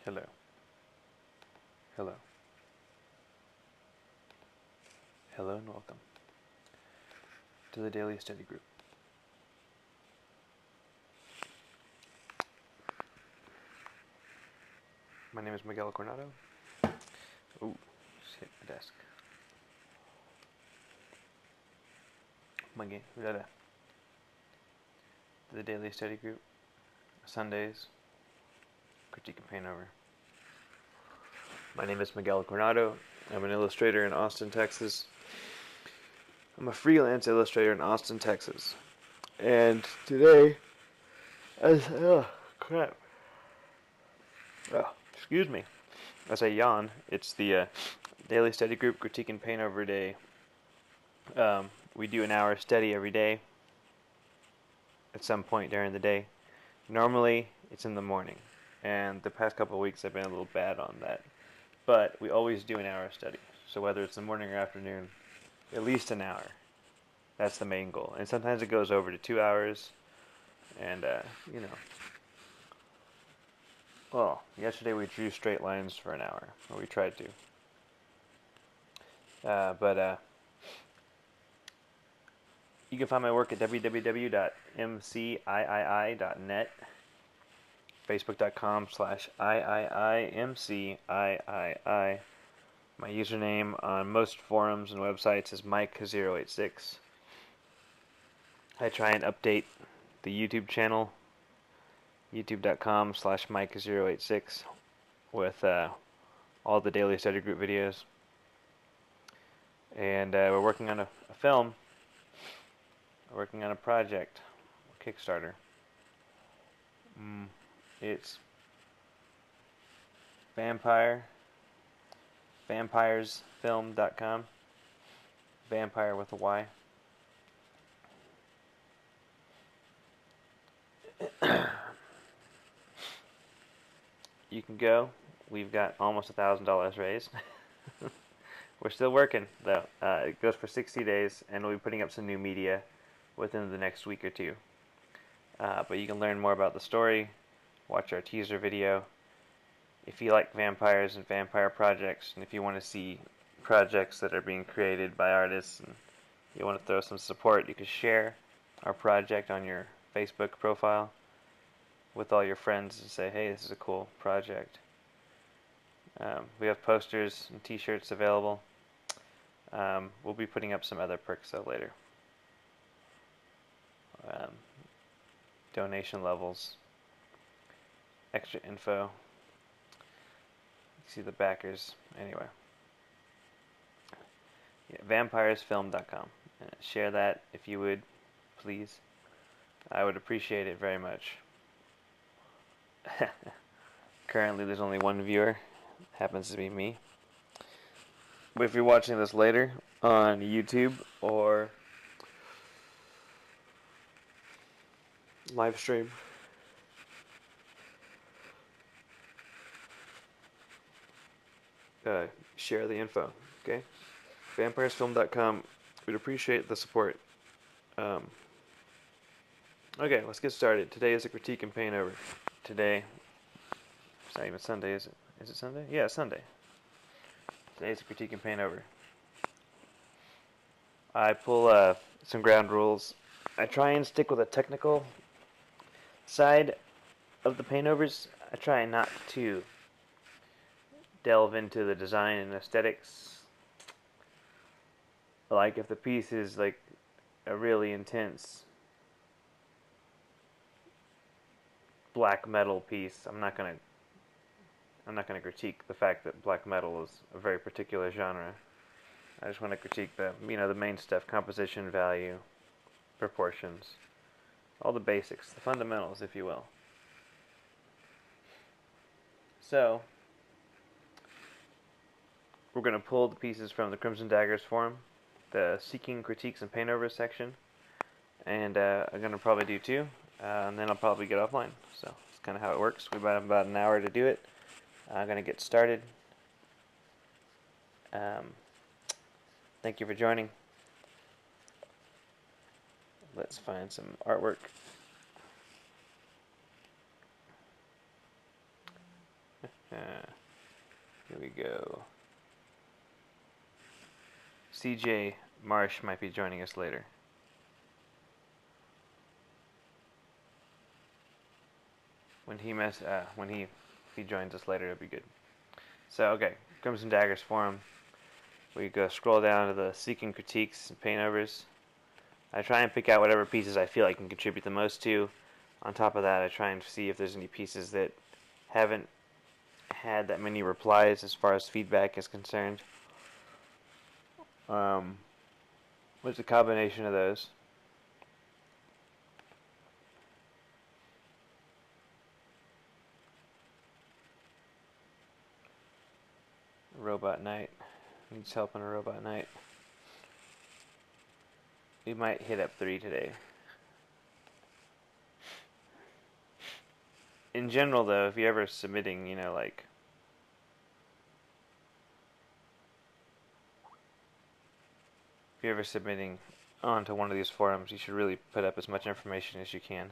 Hello. Hello. Hello and welcome to the Daily Study Group. My name is Miguel Coronado. Ooh, just hit my desk. The Daily Study Group. Sundays. Critique and Paintover. My name is Miguel Coronado. I'm an illustrator in Austin, Texas. I'm a freelance illustrator in Austin, Texas. And today, crap. Oh, excuse me. As I yawn, it's the Daily Study Group Critique and Paintover Day. We do an hour study every day at some point during the day. Normally, it's in the morning. And the past couple of weeks, I've been a little bad on that. But we always do an hour study. So whether it's the morning or afternoon, at least an hour. That's the main goal. And sometimes it goes over to 2 hours. And, well, yesterday we drew straight lines for an hour. Or we tried to. But you can find my work at www.mciii.net, facebook.com/iiimciii. My username on most forums and websites is Mike086. I try and update the YouTube channel, youtube.com/Mike086, with all the Daily Study Group videos. And we're working on a film. We're working on a project, Kickstarter. It's vampiresfilm.com. Vampire with a Y. You can go. We've got almost $1,000 raised. We're still working, though. It goes for 60 days, and we'll be putting up some new media within the next week or two. But you can learn more about the story, watch our teaser video. If you like vampires and vampire projects, and if you want to see projects that are being created by artists, and you want to throw some support, you can share our project on your Facebook profile with all your friends and say, hey, this is a cool project. We have posters and t-shirts available. We'll be putting up some other perks though later. Donation levels, extra info. You see the backers. Anyway, yeah, vampiresfilm.com. Share that if you would, please. I would appreciate it very much. Currently, there's only one viewer. Happens to be me. But if you're watching this later on YouTube or live stream, share the info, okay? Vampiresfilm.com. We'd appreciate the support. Okay, let's get started. Today is a critique and paintover. Today, it's not even Sunday, is it? Is it Sunday? Yeah, it's Sunday. Today's a critique and paintover. I pull some ground rules. I try and stick with a technical side of the paintovers. I try not to delve into the design and aesthetics. Like if the piece is like a really intense black metal piece, I'm not gonna critique the fact that black metal is a very particular genre. I just want to critique the main stuff: composition, value, proportions, all the basics, the fundamentals, if you will. So we're going to pull the pieces from the Crimson Daggers forum, the Seeking Critiques and Paintovers section, and I'm going to probably do two, and then I'll probably get offline. So that's kind of how it works. We have about an hour to do it. I'm going to get started. Thank you for joining. Let's find some artwork. Here we go. CJ Marsh might be joining us later. When he joins us later, it'll be good. So okay, Crimson and Daggers forum. We go scroll down to the seeking critiques and paintovers. I try and pick out whatever pieces I feel I can contribute the most to. On top of that, I try and see if there's any pieces that haven't had that many replies as far as feedback is concerned. What's a combination of those? Robot Knight needs help on a Robot Knight. We might hit up 3 today. In general, though, if you're ever submitting, you know, like if you're ever submitting onto one of these forums, you should really put up as much information as you can.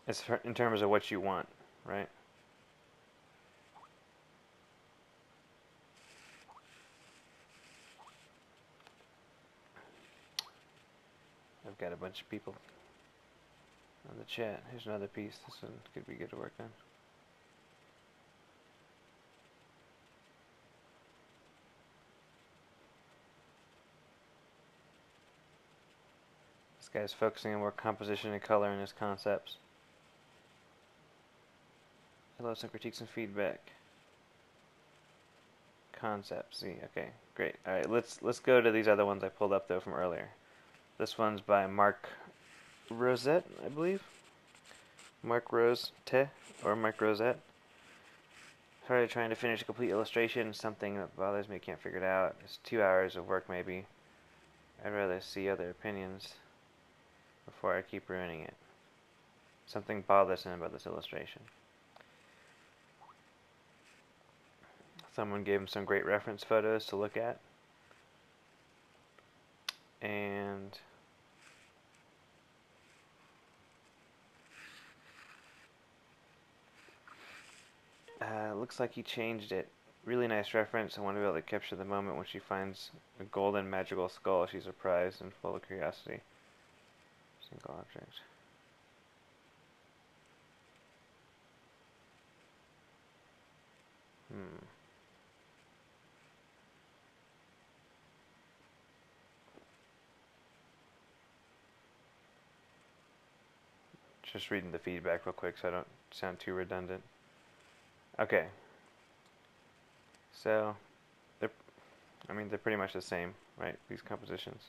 It's in terms of what you want, right? I've got a bunch of people on the chat. Here's another piece. This one could be good to work on. This guy's focusing on more composition and color in his concepts. Hello, some critiques and feedback. Concepts. See, okay, great. All right, let's go to these other ones I pulled up though from earlier. This one's by Mark Rosette, I believe. Mark Rosette or Mark Rosette. Started trying to finish a complete illustration. Something that bothers me. Can't figure it out. It's 2 hours of work maybe. I'd rather see other opinions before I keep ruining it. Something bothers him about this illustration. Someone gave him some great reference photos to look at. And looks like he changed it. Really nice reference. I want to be able to capture the moment when she finds a golden magical skull. She's surprised and full of curiosity. Single object. Just reading the feedback real quick so I don't sound too redundant. Okay. So, they're pretty much the same, right? These compositions.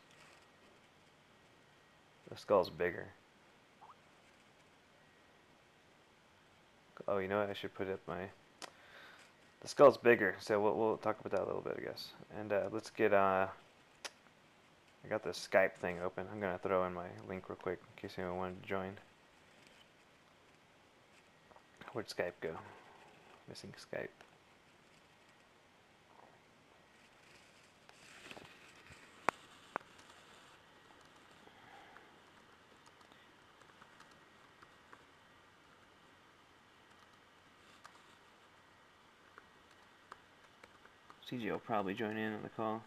The skull's bigger. Oh, you know what? I should put up my... The skull's bigger, so we'll talk about that a little bit, I guess. And let's get... I got this Skype thing open. I'm going to throw in my link real quick in case anyone wanted to join. Where'd Skype go? Missing Skype. CJ will probably join in on the call.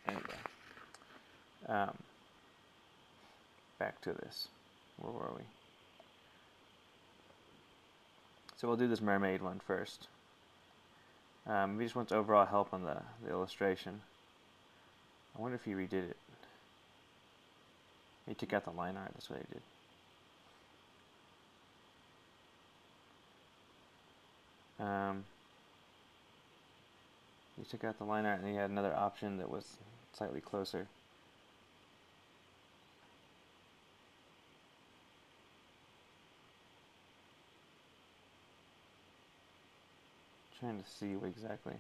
Anyway, back to this. Where were we? So we'll do this mermaid one first. He just wants overall help on the illustration. I wonder if he redid it. He took out the line art, that's what he did. He took out the line art and he had another option that was slightly closer. Trying to see exactly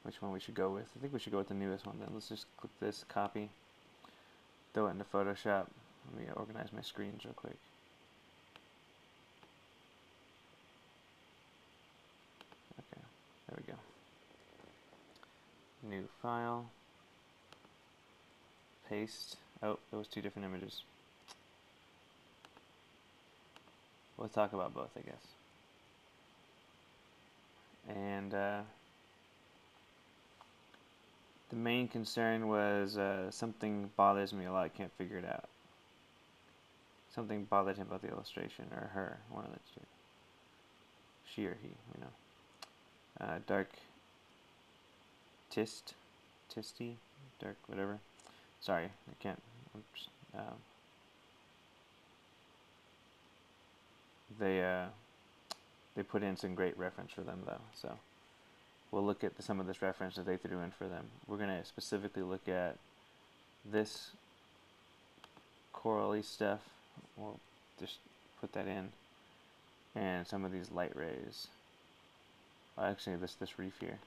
which one we should go with. I think we should go with the newest one then. Let's just click this, copy, throw it into Photoshop. Let me organize my screens real quick. New file. Paste. Oh, it was two different images. We'll talk about both, I guess. And the main concern was something bothers me a lot. I can't figure it out. Something bothered him about the illustration, or her, one of the two. She or he, you know. Dark tisty, dark whatever. Sorry, I can't. Oops. They put in some great reference for them though, so we'll look at some of this reference that they threw in for them. We're going to specifically look at this corally stuff. We'll just put that in, and some of these light rays. Well, actually, this reef here.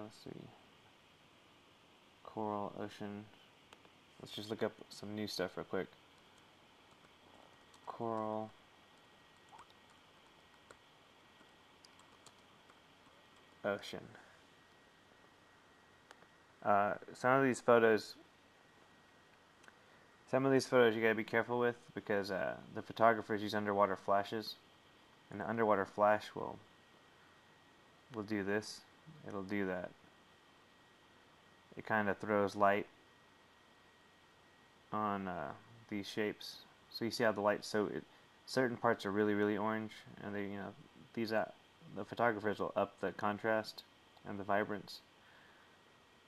Let's see. Coral ocean. Let's just look up some new stuff real quick. Coral ocean. Some of these photos you gotta be careful with, because the photographers use underwater flashes, and the underwater flash will do this. It'll do that. It kind of throws light on these shapes. So you see how the light, certain parts are really, really orange, and they, the photographers will up the contrast and the vibrance.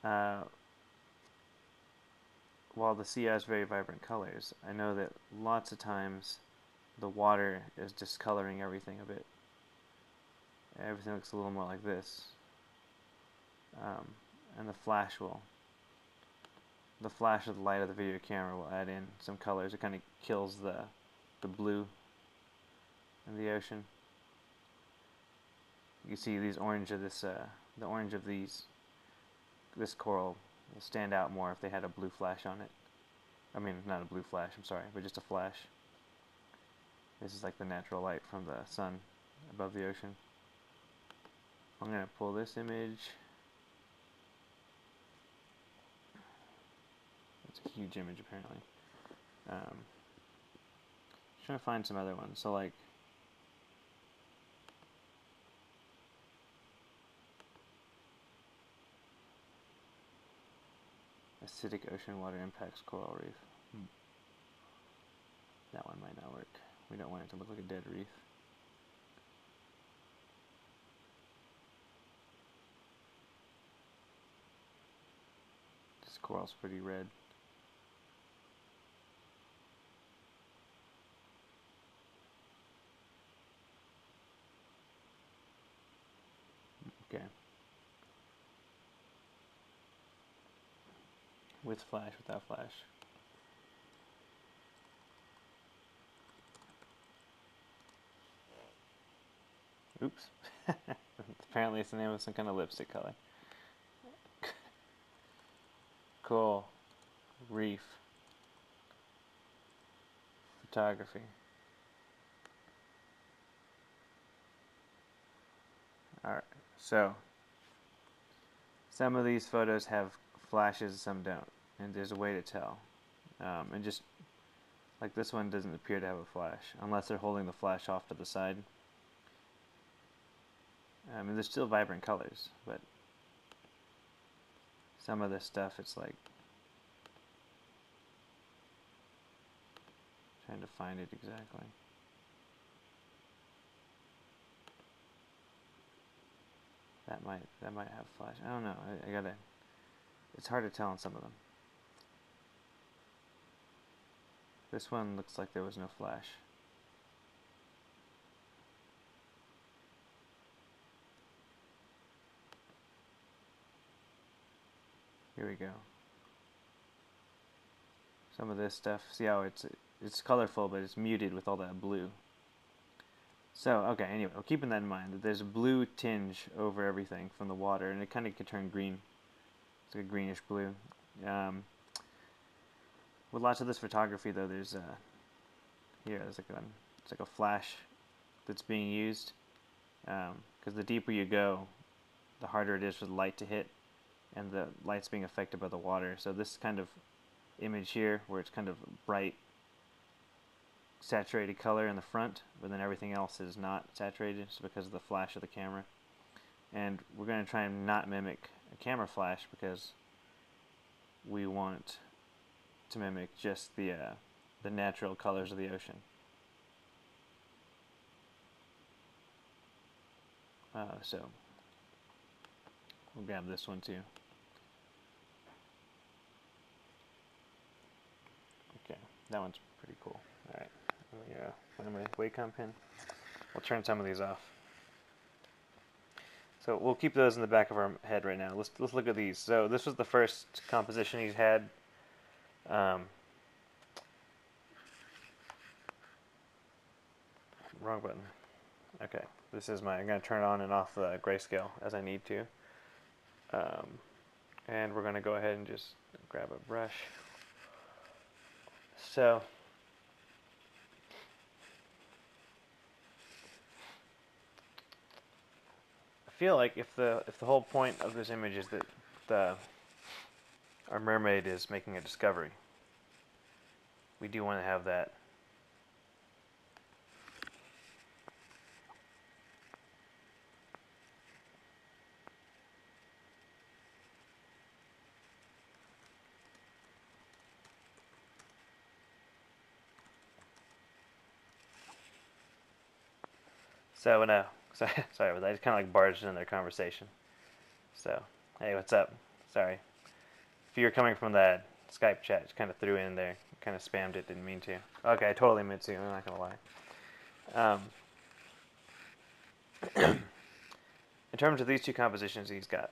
While the sea has very vibrant colors, I know that lots of times the water is discoloring everything a bit. Everything looks a little more like this. And the flash of the light of the video camera will add in some colors. It kind of kills the blue in the ocean. You see these orange of this, the orange of this coral will stand out more if they had a blue flash on it. I mean, not a blue flash, I'm sorry, but just a flash. This is like the natural light from the sun above the ocean. I'm going to pull this image. It's a huge image, apparently. Trying to find some other ones. So, like, acidic ocean water impacts coral reef. That one might not work. We don't want it to look like a dead reef. This coral's pretty red. Okay. With flash, without flash. Oops. Apparently it's the name of some kind of lipstick color. Cool. Reef. Photography. Alright, so some of these photos have flashes, some don't, and there's a way to tell. And just like this one doesn't appear to have a flash unless they're holding the flash off to the side. I mean, there's still vibrant colors, but some of this stuff, it's like trying to find it exactly. That might have flash. I don't know. I gotta. It's hard to tell on some of them. This one looks like there was no flash. Here we go. Some of this stuff, see how it's colorful, but it's muted with all that blue. So, okay, anyway, well, keeping that in mind, that there's a blue tinge over everything from the water, and it kind of could turn green. It's like a greenish blue. With lots of this photography, though, there's here, there's like it's like a flash that's being used, because the deeper you go, the harder it is for the light to hit, and the light's being affected by the water. So this kind of image here, where it's kind of bright, saturated color in the front, but then everything else is not saturated, just because of the flash of the camera. And we're going to try and not mimic a camera flash, because we want to mimic just the natural colors of the ocean. So we'll grab this one too. Okay, that one's pretty cool. All right, find my Wacom pin. We'll turn some of these off. So we'll keep those in the back of our head right now. Let's look at these. So this was the first composition he's had. Wrong button. Okay, this is I'm going to turn on and off the grayscale as I need to. And we're going to go ahead and just grab a brush. So I feel like if the whole point of this image is that our mermaid is making a discovery, we do want to have that. So no, sorry, but I just kind of like barged in their conversation. So hey, what's up? Sorry. If you're coming from that Skype chat, just kind of threw it in there, kind of spammed it, didn't mean to. Okay, I totally meant to. I'm not gonna lie. In terms of these two compositions he's got,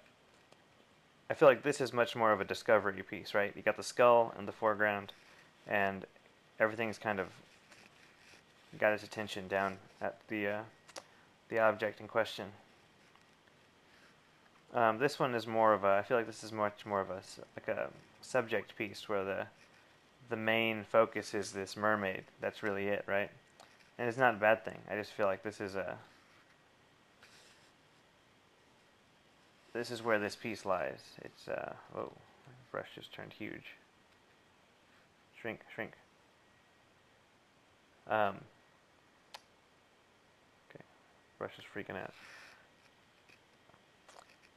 I feel like this is much more of a discovery piece, right? You got the skull in the foreground, and everything's kind of got his attention down at the object in question. This one is more of a, I feel like this is much more of a subject piece, where the main focus is this mermaid. That's really it, right? And it's not a bad thing. I just feel like this is where this piece lies. It's whoa, my brush just turned huge. Shrink. Okay, brush is freaking out.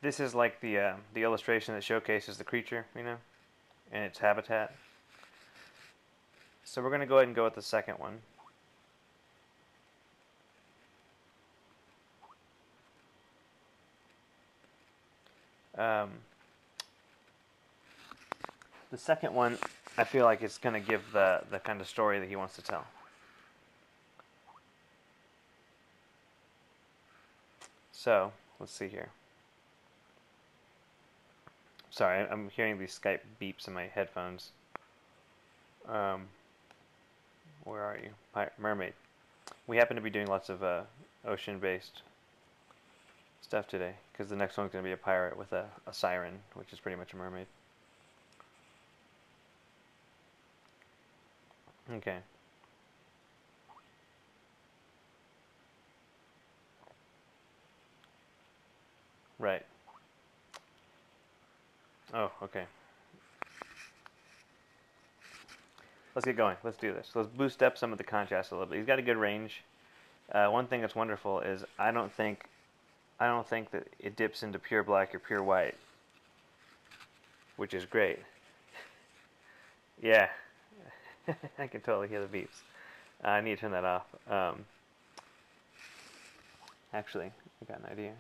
This is like the illustration that showcases the creature, and its habitat. So we're going to go ahead and go with the second one. The second one, I feel like it's going to give the kind of story that he wants to tell. So let's see here. Sorry, I'm hearing these Skype beeps in my headphones. Where are you? Mermaid. We happen to be doing lots of ocean-based stuff today, because the next one's going to be a pirate with a siren, which is pretty much a mermaid. Okay. Right. Oh, okay. Let's get going. Let's do this. Let's boost up some of the contrast a little bit. He's got a good range. One thing that's wonderful is I don't think that it dips into pure black or pure white, which is great. Yeah, I can totally hear the beeps. I need to turn that off. Actually, I got an idea.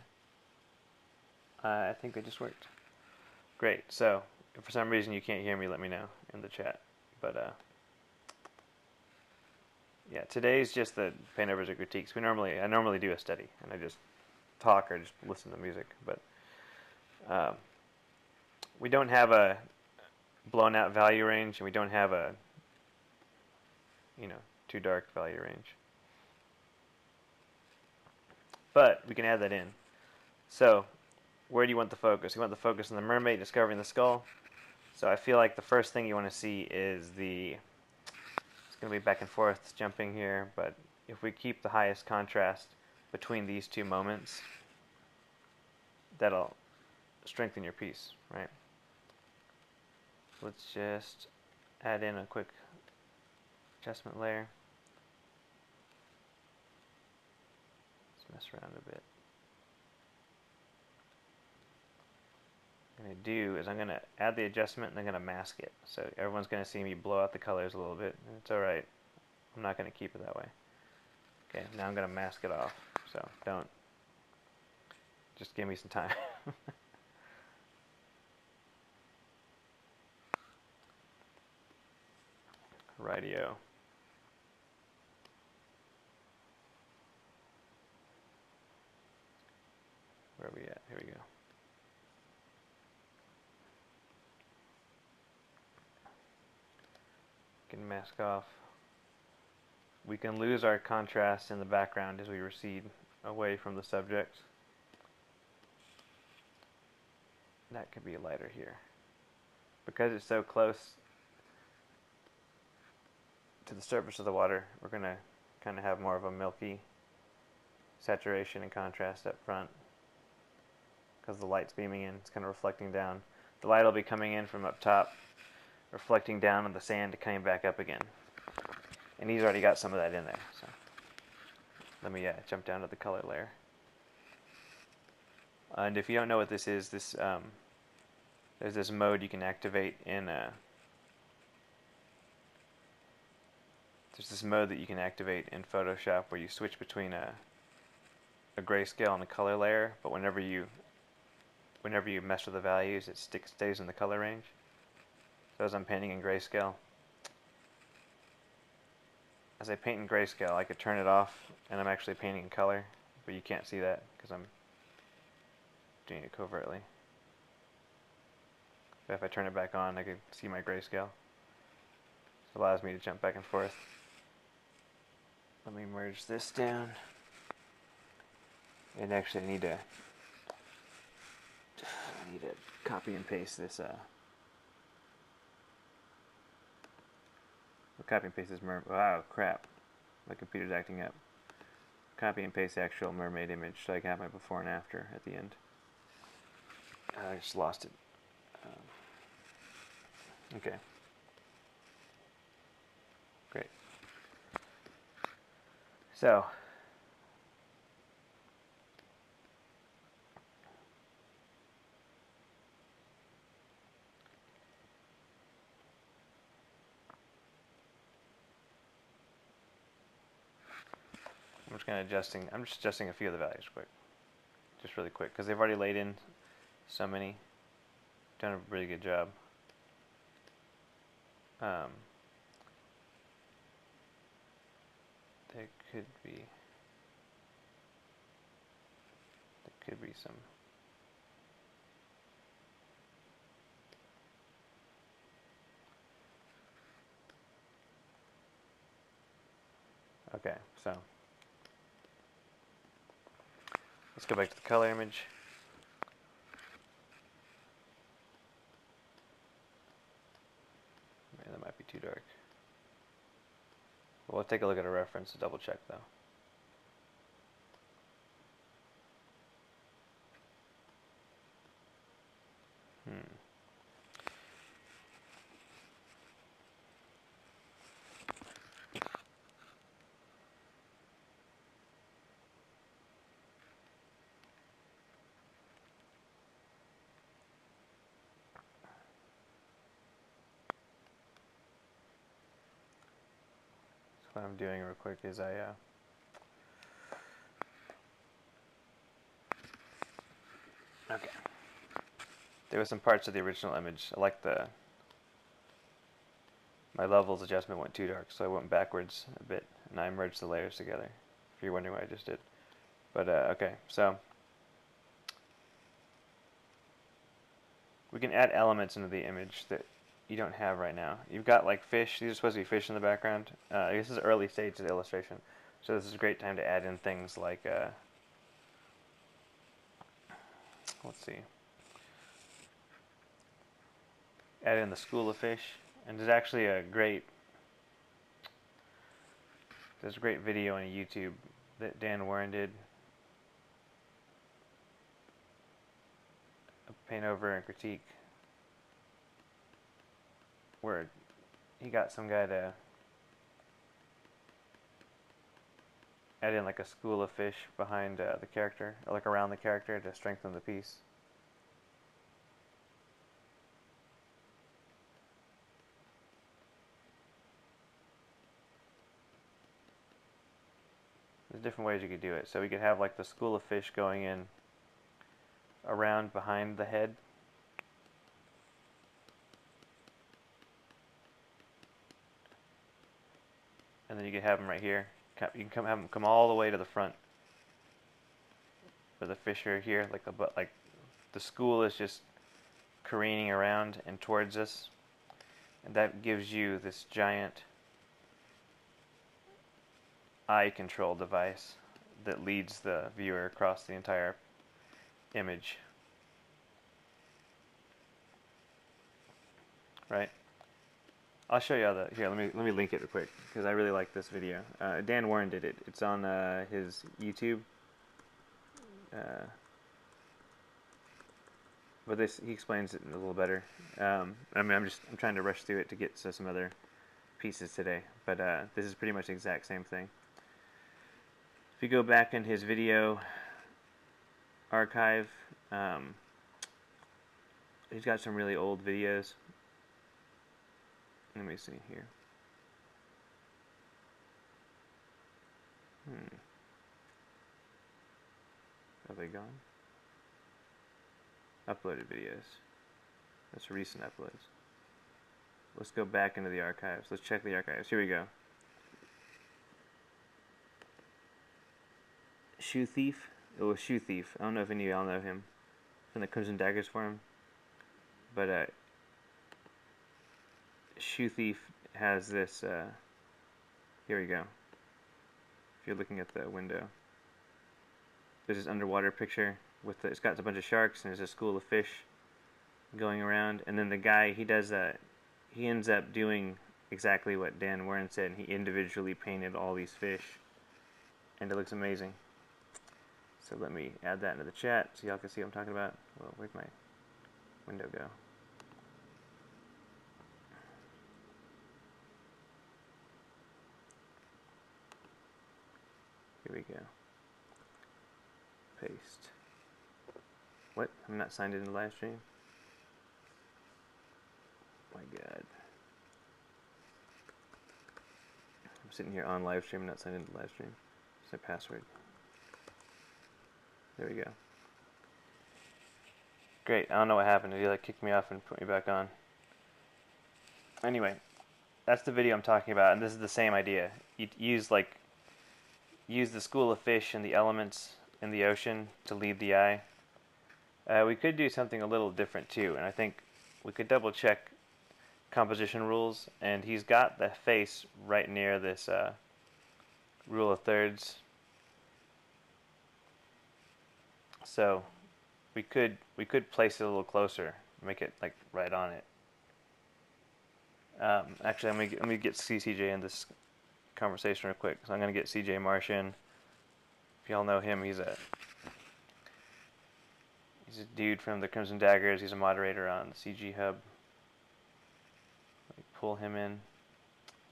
I think they just worked. Great. So, if for some reason you can't hear me, let me know in the chat. But yeah, today's just the Paintovers or critiques. I normally do a study, and I just talk or just listen to music. But we don't have a blown out value range, and we don't have a too dark value range. But we can add that in. So where do you want the focus? You want the focus on the mermaid discovering the skull. So I feel like the first thing you want to see is let's going to be back and forth jumping here, but if we keep the highest contrast between these two moments, that'll strengthen your piece, right? Let's just add in a quick adjustment layer. Let's mess around a bit. What I'm going to do is I'm going to add the adjustment and I'm going to mask it. So everyone's going to see me blow out the colors a little bit. And it's alright. I'm not going to keep it that way. Okay, now I'm going to mask it off. So don't. Just give me some time. Rightio. Where are we at? Here we go. Can mask off. We can lose our contrast in the background as we recede away from the subject. That could be lighter here. Because it's so close to the surface of the water, we're going to kind of have more of a milky saturation and contrast up front. Because the light's beaming in, it's kind of reflecting down. The light will be coming in from up top, reflecting down on the sand, coming back up again. And he's already got some of that in there. So let me jump down to the color layer. And if you don't know what this is, there's this mode you can activate in there's this mode that you can activate in Photoshop where you switch between a grayscale and a color layer, but whenever you mess with the values, it stays in the color range. So as I'm painting in grayscale, as I paint in grayscale, I could turn it off and I'm actually painting in color, but you can't see that because I'm doing it covertly. But if I turn it back on, I can see my grayscale. It allows me to jump back and forth. Let me merge this down. And actually I need to copy and paste this copy and paste this wow, crap. My computer's acting up. Copy and paste the actual mermaid image so I can have my before and after at the end. I just lost it. Okay. Great. So, I'm just adjusting a few of the values quick. Just really quick, because they've already laid in so many. Done a really good job. There could be some. Okay, so let's go back to the color image. Man, that might be too dark. Well, let's take a look at a reference to double check though. What I'm doing real quick is okay. There were some parts of the original image. I like my levels adjustment went too dark, so I went backwards a bit, and I merged the layers together. If you're wondering what I just did. But okay, so we can add elements into the image that you don't have right now. You've got like fish. These are supposed to be fish in the background. This is early stage of the illustration, so this is a great time to add in things like let's see, add in the school of fish, and there's actually a great There's a great video on YouTube that Dan Warren did. A Paintover and critique. Where he got some guy to add in like a school of fish behind the character, or like around the character to strengthen the piece. There's different ways you could do it. So we could have like the school of fish going in around behind the head. And then you could have them right here. You can have them come all the way to the front. Where the fish are here, like the school is just careening around and towards us. And that gives you this giant eye control device that leads the viewer across the entire image. Right? I'll show you how the here. Let me link it real quick because I really like this video. Dan Warren did it. It's on his YouTube. But he explains it a little better. I mean, I'm trying to rush through it to get to some other pieces today. But this is pretty much the exact same thing. If you go back in his video archive, he's got some really old videos. Let me see here. Are they gone? Uploaded videos. That's recent uploads. Let's go back into the archives. Let's check the archives. Here we go. Shoe Thief. It was Shoe Thief. I don't know if any of y'all know him from the Crimson Daggers forum. But Shoe Thief has this. Here we go. If you're looking at the window, there's this underwater picture with it's got a bunch of sharks and there's a school of fish going around. And then the guy he ends up doing exactly what Dan Warren said. And he individually painted all these fish, and it looks amazing. So let me add that into the chat so y'all can see what I'm talking about. Well, where'd my window go? Here we go. Paste. What? I'm not signed into live stream? My God. I'm sitting here on live stream, not signed into live stream. It's my password. There we go. Great. I don't know what happened. Did he like kick me off and put me back on? Anyway, that's the video I'm talking about, and this is the same idea. You use the school of fish and the elements in the ocean to lead the eye. We could do something a little different too, and I think we could double check composition rules, and he's got the face right near this rule of thirds. So we could place it a little closer, make it like right on it. Actually, let me get CCJ in this conversation real quick. So I'm gonna get CJ Marsh in. If y'all know him, he's a dude from the Crimson Daggers. He's a moderator on the CG Hub. Let me pull him in.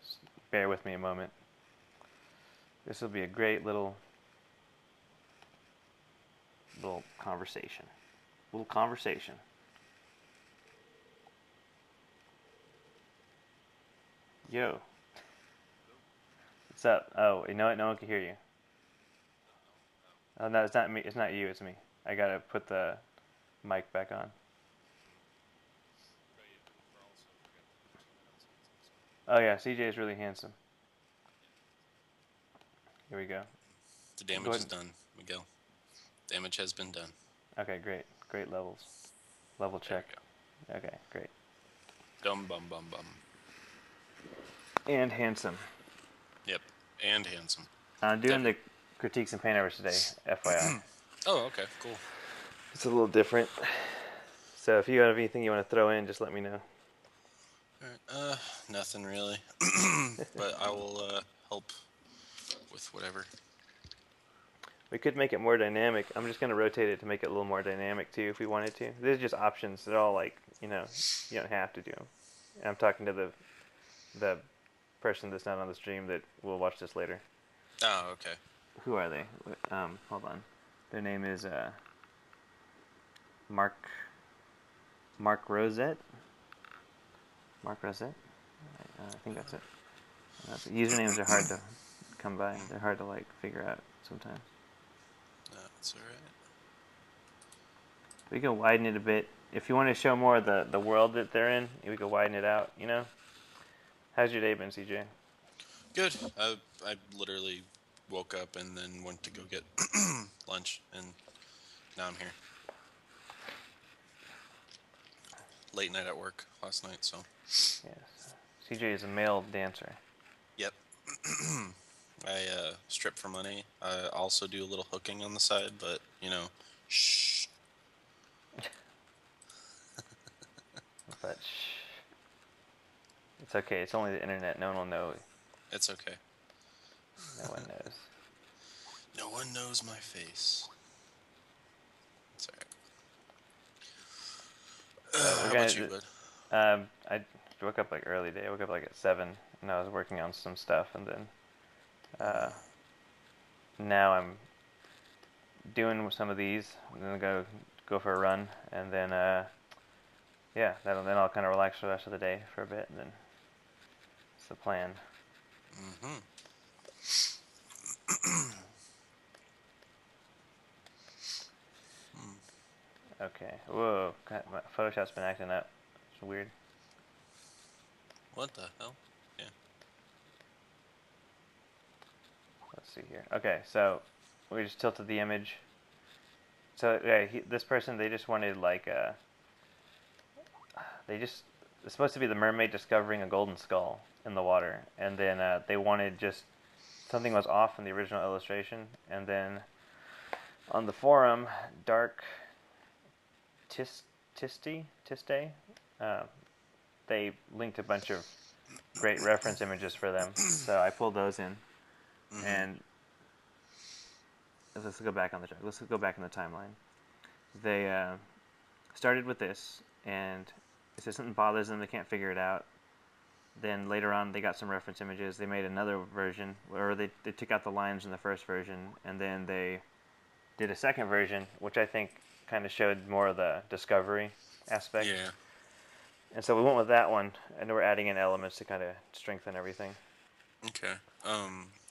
Just bear with me a moment. This will be a great little conversation. Little conversation. Yo. What's up? Oh, you know what? No one can hear you. Oh, no, it's not me. It's not you. It's me. I gotta put the mic back on. Oh yeah, CJ is really handsome. Here we go. The damage is done, Miguel. Damage has been done. Okay, great. Great levels. Level check. Okay, great. Dum bum bum bum. And handsome. Yep, and handsome. I'm doing the critiques and paintovers today, FYI. Oh, okay, cool. It's a little different. So if you have anything you want to throw in, just let me know. Alright, nothing really. But I will help with whatever. We could make it more dynamic. I'm just gonna rotate it to make it a little more dynamic too, if we wanted to. These are just options. They're all like, you don't have to do them. And I'm talking to the person that's not on the stream that will watch this later. Oh, okay. Who are they? Hold on. Their name is Mark Rosette. Mark Rosette. I think that's it. Usernames are hard to come by. They're hard to like figure out sometimes. No, that's all right. We can widen it a bit. If you want to show more of the world that they're in, we can widen it out. How's your day been, CJ? Good. I literally woke up and then went to go get lunch, and now I'm here. Late night at work last night, so. Yes. CJ is a male dancer. Yep. I strip for money. I also do a little hooking on the side, but shh. But shh. It's okay. It's only the internet. No one will know. It's okay. No one knows. No one knows my face. It's alright. How about you, bud? I woke up like early day. I woke up like at 7, and I was working on some stuff, and then now I'm doing some of these. I'm gonna go for a run, and then yeah, then I'll kind of relax for the rest of the day for a bit, and then it's the plan. Mm-hmm. Okay. Whoa. God, my Photoshop's been acting up. It's weird. What the hell? Yeah. Let's see here. Okay, so we just tilted the image. So yeah, this person, they just wanted like it's supposed to be the mermaid discovering a golden skull in the water, and then they wanted just something was off in the original illustration, and then on the forum, Dark Tiste, they linked a bunch of great reference images for them, so I pulled those in, and let's go back on the track. Let's go back in the timeline. They started with this, and it says something bothers them. They can't figure it out. Then later on, they got some reference images. They made another version, where they took out the lines in the first version, and then they did a second version, which I think kind of showed more of the discovery aspect. Yeah. And so we went with that one, and we're adding in elements to kind of strengthen everything. Okay.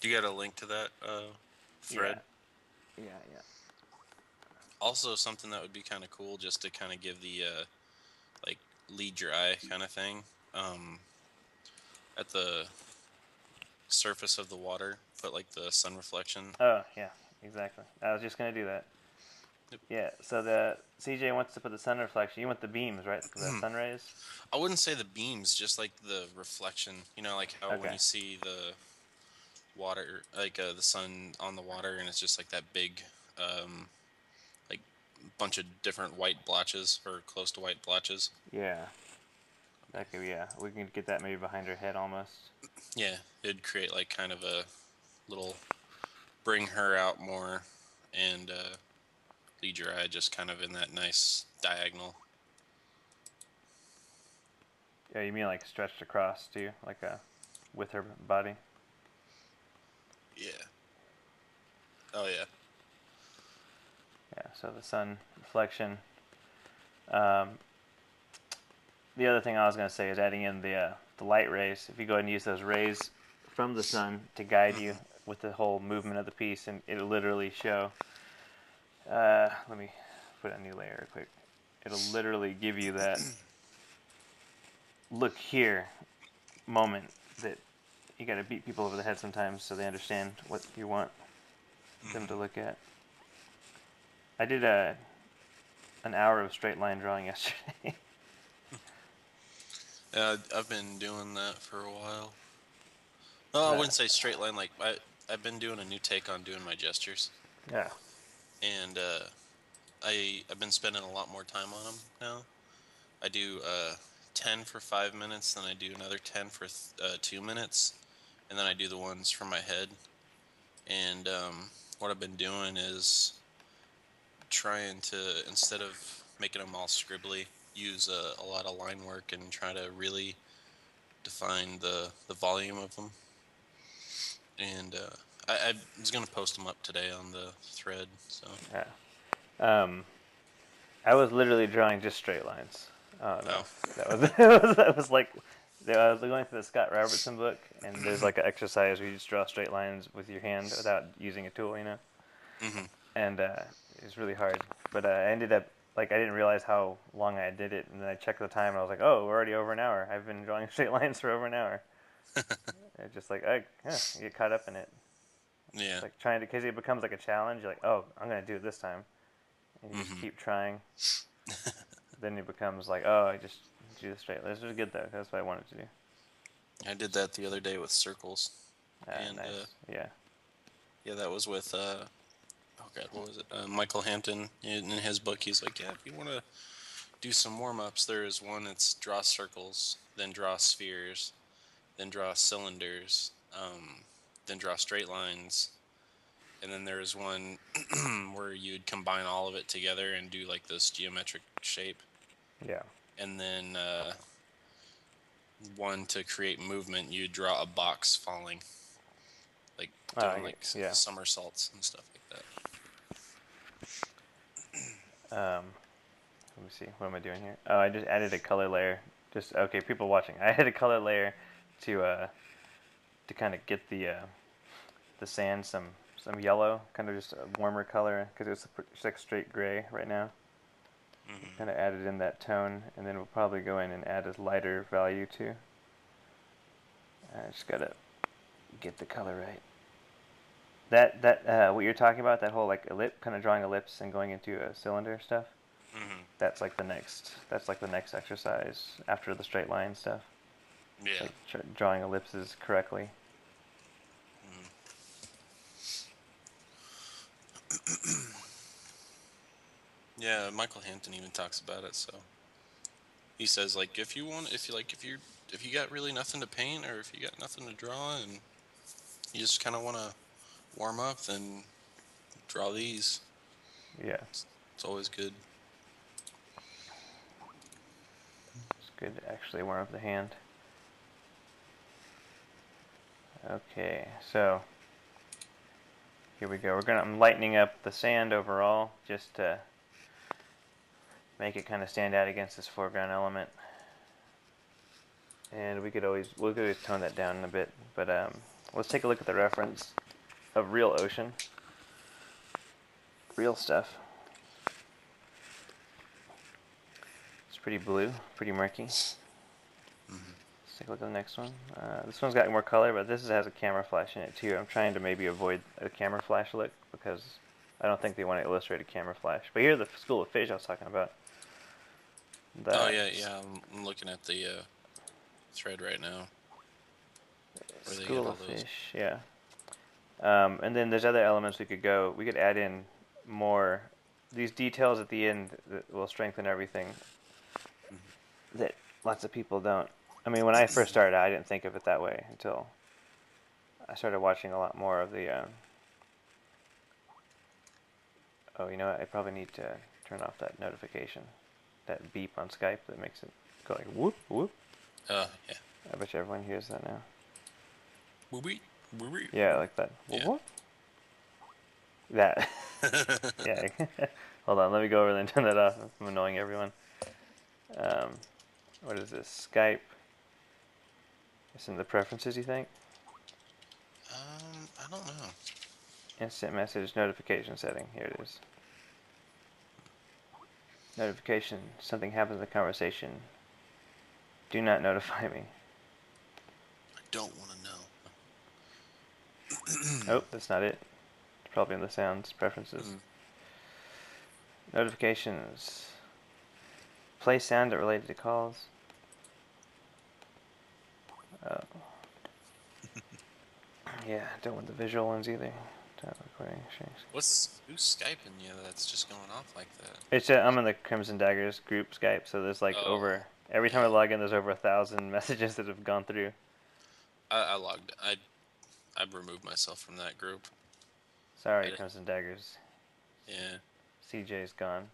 You got a link to that thread? Yeah. Also, something that would be kind of cool, just to kind of give the like lead your eye kind of thing. At the surface of the water, put like the sun reflection. Oh yeah, exactly. I was just gonna do that. Yep. Yeah. So the CJ wants to put the sun reflection. You want the beams, right? The sun rays. I wouldn't say the beams, just like the reflection. Like how when you see the water, like the sun on the water, and it's just like that big, like bunch of different white blotches or close to white blotches. Yeah. Okay. Yeah, we can get that maybe behind her head almost. Yeah, it'd create like kind of a little, bring her out more, and lead your eye just kind of in that nice diagonal. Yeah, you mean like stretched across too, like with her body? Yeah. Oh yeah. Yeah. So the sun reflection. The other thing I was going to say is adding in the light rays. If you go ahead and use those rays from the sun to guide you with the whole movement of the piece, and it'll literally show. Let me put a new layer real quick. It'll literally give you that look here moment that you got to beat people over the head sometimes so they understand what you want them to look at. I did an hour of straight line drawing yesterday. I've been doing that for a while. Well, I wouldn't say straight line. Like I've been doing a new take on doing my gestures. Yeah. And I've been spending a lot more time on them now. I do 10 for 5 minutes, then I do another 10 for 2 minutes, and then I do the ones from my head. And what I've been doing is trying to, instead of making them all scribbly, use a lot of line work and try to really define the volume of them. And I was gonna post them up today on the thread. So Yeah. I was literally drawing just straight lines. Oh no, oh that was like I was going through the Scott Robertson book, and there's like an exercise where you just draw straight lines with your hand without using a tool, you know. hmm And it was really hard. But I ended up like I didn't realize how long I did it, and then I checked the time, and I was like, oh, we're already over an hour. I've been drawing straight lines for over an hour. It's just like you get caught up in it. yeah. It's like trying to, because it becomes like a challenge. You're like, oh, I'm gonna do it this time, and you just hmm keep trying. Then it becomes like, oh, I just do the straight. This was good though. That's what I wanted to do. I did that the other day with circles, and Nice. Yeah. yeah, that was with oh god, what was it? Michael Hampton. In his book, he's like, yeah, if you want to do some warm ups, there is one that's draw circles, then draw spheres, then draw cylinders, then draw straight lines, and then there's one where you'd combine all of it together and do like this geometric shape, Yeah. and then one to create movement, you draw a box falling, like doing like Yeah. somersaults and stuff like that. Let me see. What am I doing here? Oh, I just added a color layer. Just okay, people watching. I added a color layer to kind of get the sand some yellow, kind of just a warmer color because it's just like straight gray right now. Mm-hmm. Kind of added in that tone, and then we'll probably go in and add a lighter value too. I just gotta get the color right. What you're talking about, that whole like kind of drawing ellipse and going into a cylinder stuff. Mm-hmm. That's like the next. That's like the next exercise after the straight line stuff. Yeah. Like drawing ellipses correctly. Yeah, Michael Hampton even talks about it. So he says like if you want, if you got really nothing to paint or if you got nothing to draw and you just kind of want to warm up, then draw these. Yeah, It's always good. it's good to actually warm up the hand. Okay, so here we go. I'm lightening up the sand overall just to make it kind of stand out against this foreground element. And we could always tone that down a bit, but let's take a look at the reference of real ocean, real stuff. It's pretty blue, pretty murky. Mm-hmm. Let's take a look at the next one. This one's got more color, but this has a camera flash in it too. I'm trying to maybe avoid a camera flash look because I don't think they want to illustrate a camera flash. But here's the school of fish I was talking about. Oh yeah. I'm looking at the thread right now. Where they get School all of those. fish, yeah. And then there's other elements we could go. We could add in more these details at the end that will strengthen everything. Mm-hmm. That lots of people don't. I mean, when I first started, I didn't think of it that way until I started watching a lot more of the. Oh, you know what? I probably need to turn off that notification, that beep on Skype that makes it go like whoop whoop. Yeah. I bet you everyone hears that now. Whoopie. Whoopie. Yeah, like that. Yeah. Whoop. That. Yeah. Hold on, let me go over there and turn that off. I'm annoying everyone. What is this? Skype. It's in the preferences, you think? I don't know. Instant message notification setting. Here it is. Notification. Something happens in the conversation. Do not notify me. I don't want to know. Oh, that's not it. It's probably in the sounds preferences. Mm. Notifications. Play sound that related to calls. Oh. Yeah, don't want the visual ones either. Recording. Who's Skyping you that's just going off like that? It's I'm in the Crimson Daggers group Skype, so there's like over every time I log in, there's over 1,000 messages that have gone through. I logged. I removed myself from that group. Sorry, Crimson Daggers. Yeah. CJ's gone.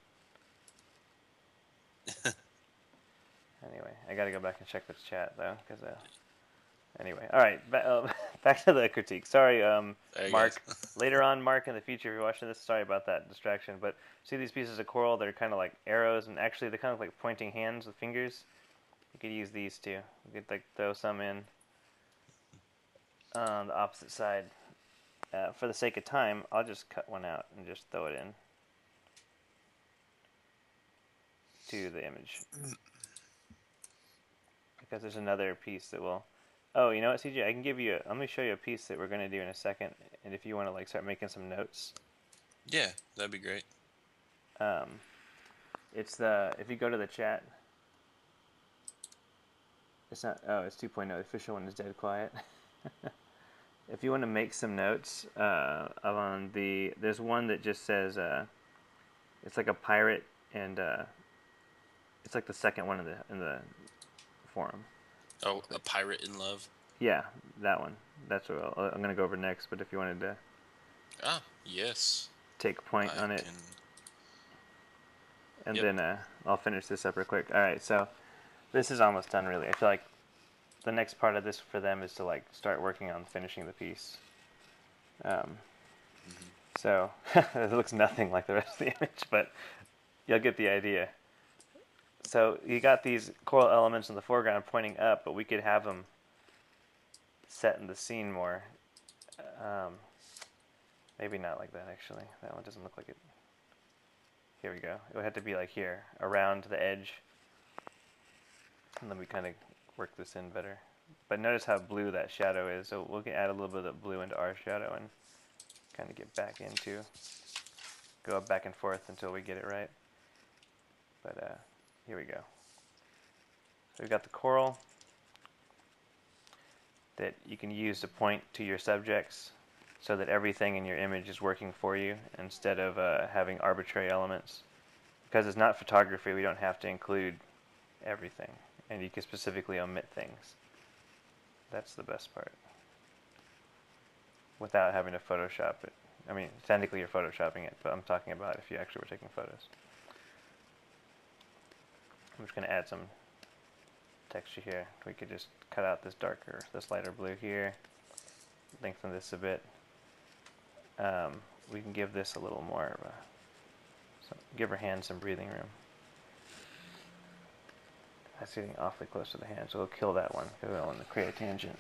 Anyway, I gotta go back and check this chat though, because anyway, all right, back to the critique. Sorry, Mark. Later on, Mark, in the future, if you're watching this, sorry about that distraction. But see these pieces of coral? They're kind of like arrows, and actually they're kind of like pointing hands with fingers. You could use these too. You could like throw some in on the opposite side. For the sake of time, I'll just cut one out and just throw it in to the image. Because there's another piece that will... Oh, you know what, CJ? I can give you let me show you a piece that we're going to do in a second. And if you want to like start making some notes. Yeah, that'd be great. It's the... If you go to the chat... It's not... Oh, it's 2.0. The official one is dead quiet. If you want to make some notes on the... There's one that just says... it's like a pirate, and it's like the second one in the forum. Oh, a pirate in love? Yeah, that one. That's what I'm going to go over next, but if you wanted to... Ah, yes. Take point on it. And Yep. then I'll finish this up real quick. Alright, so this is almost done, really. I feel like the next part of this for them is to like start working on finishing the piece. So it looks nothing like the rest of the image, but you'll get the idea. So you got these coral elements in the foreground pointing up, but we could have them set in the scene more. Maybe not like that, actually. That one doesn't look like it. Here we go. It would have to be like here, around the edge. And then we kind of work this in better. But notice how blue that shadow is. So we can add a little bit of blue into our shadow and kind of get back into, go back and forth until we get it right. But here we go. So we've got the coral that you can use to point to your subjects so that everything in your image is working for you instead of having arbitrary elements. Because it's not photography, we don't have to include everything. And you can specifically omit things. That's the best part. Without having to Photoshop it. I mean, technically you're Photoshopping it, but I'm talking about if you actually were taking photos. I'm just going to add some texture here. We could just cut out this darker, this lighter blue here. Lengthen this a bit. We can give this a little more of a... give her hand some breathing room. That's getting awfully close to the hand, so we'll kill that one because we don't want to create a tangent.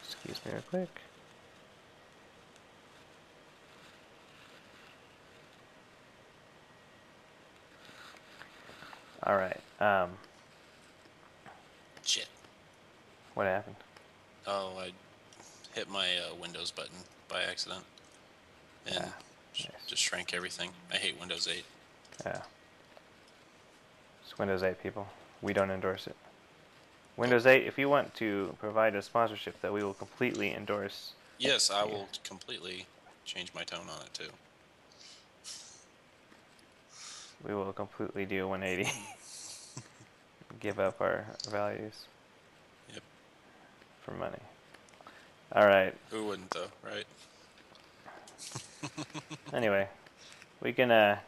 Excuse me real quick. Alright. Shit. What happened? Oh, I hit my Windows button by accident. And nice. just shrank everything. I hate Windows 8. Yeah. It's Windows 8, people. We don't endorse it. Windows 8, if you want to provide a sponsorship that we will completely endorse. Yes, I will completely change my tone on it too. We will completely do 180. Give up our values. Yep. For money. Alright. Who wouldn't though, right? Anyway, we can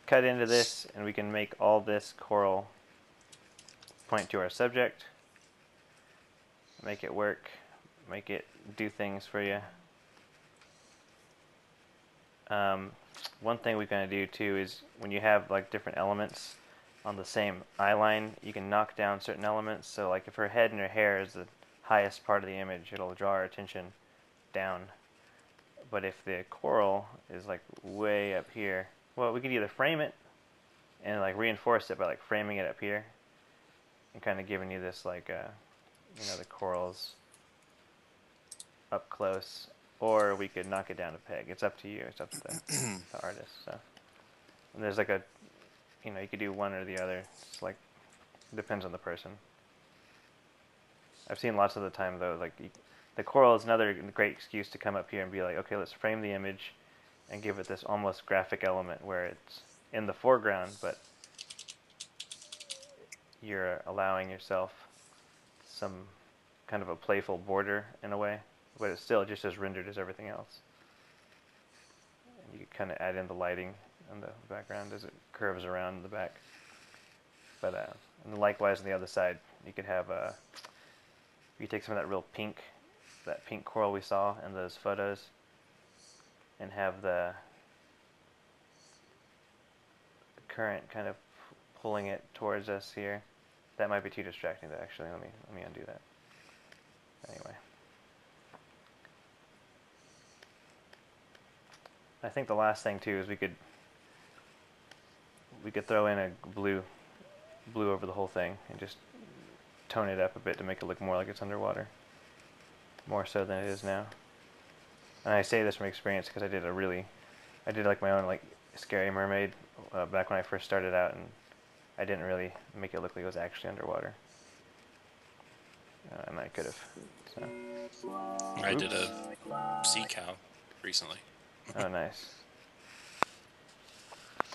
cut into this and we can make all this coral point to our subject. Make it work. Make it do things for you. One thing we're going to do too is when you have like different elements on the same eye line, you can knock down certain elements. So like if her head and her hair is the highest part of the image, it'll draw our attention down. But if the coral is like way up here, well, we could either frame it and like reinforce it by like framing it up here and kind of giving you this like the corals up close, or we could knock it down a peg. It's up to you. It's up to the artist. So and there's like a, you could do one or the other. It's like depends on the person. I've seen lots of the time though, like the coral is another great excuse to come up here and be like, okay, let's frame the image and give it this almost graphic element where it's in the foreground, but you're allowing yourself some kind of a playful border in a way, but it's still just as rendered as everything else. You could kind of add in the lighting in the background as it curves around the back. But and likewise on the other side, you could have you could take some of that pink coral we saw in those photos, and have the current kind of pulling it towards us here. That might be too distracting though, actually. Let me undo that. Anyway. I think the last thing too is we could throw in a blue over the whole thing and just tone it up a bit to make it look more like it's underwater. More so than it is now. And I say this from experience because I did like my own like scary mermaid back when I first started out, and I didn't really make it look like it was actually underwater. And I could have. So. I did a sea cow recently. Oh, nice.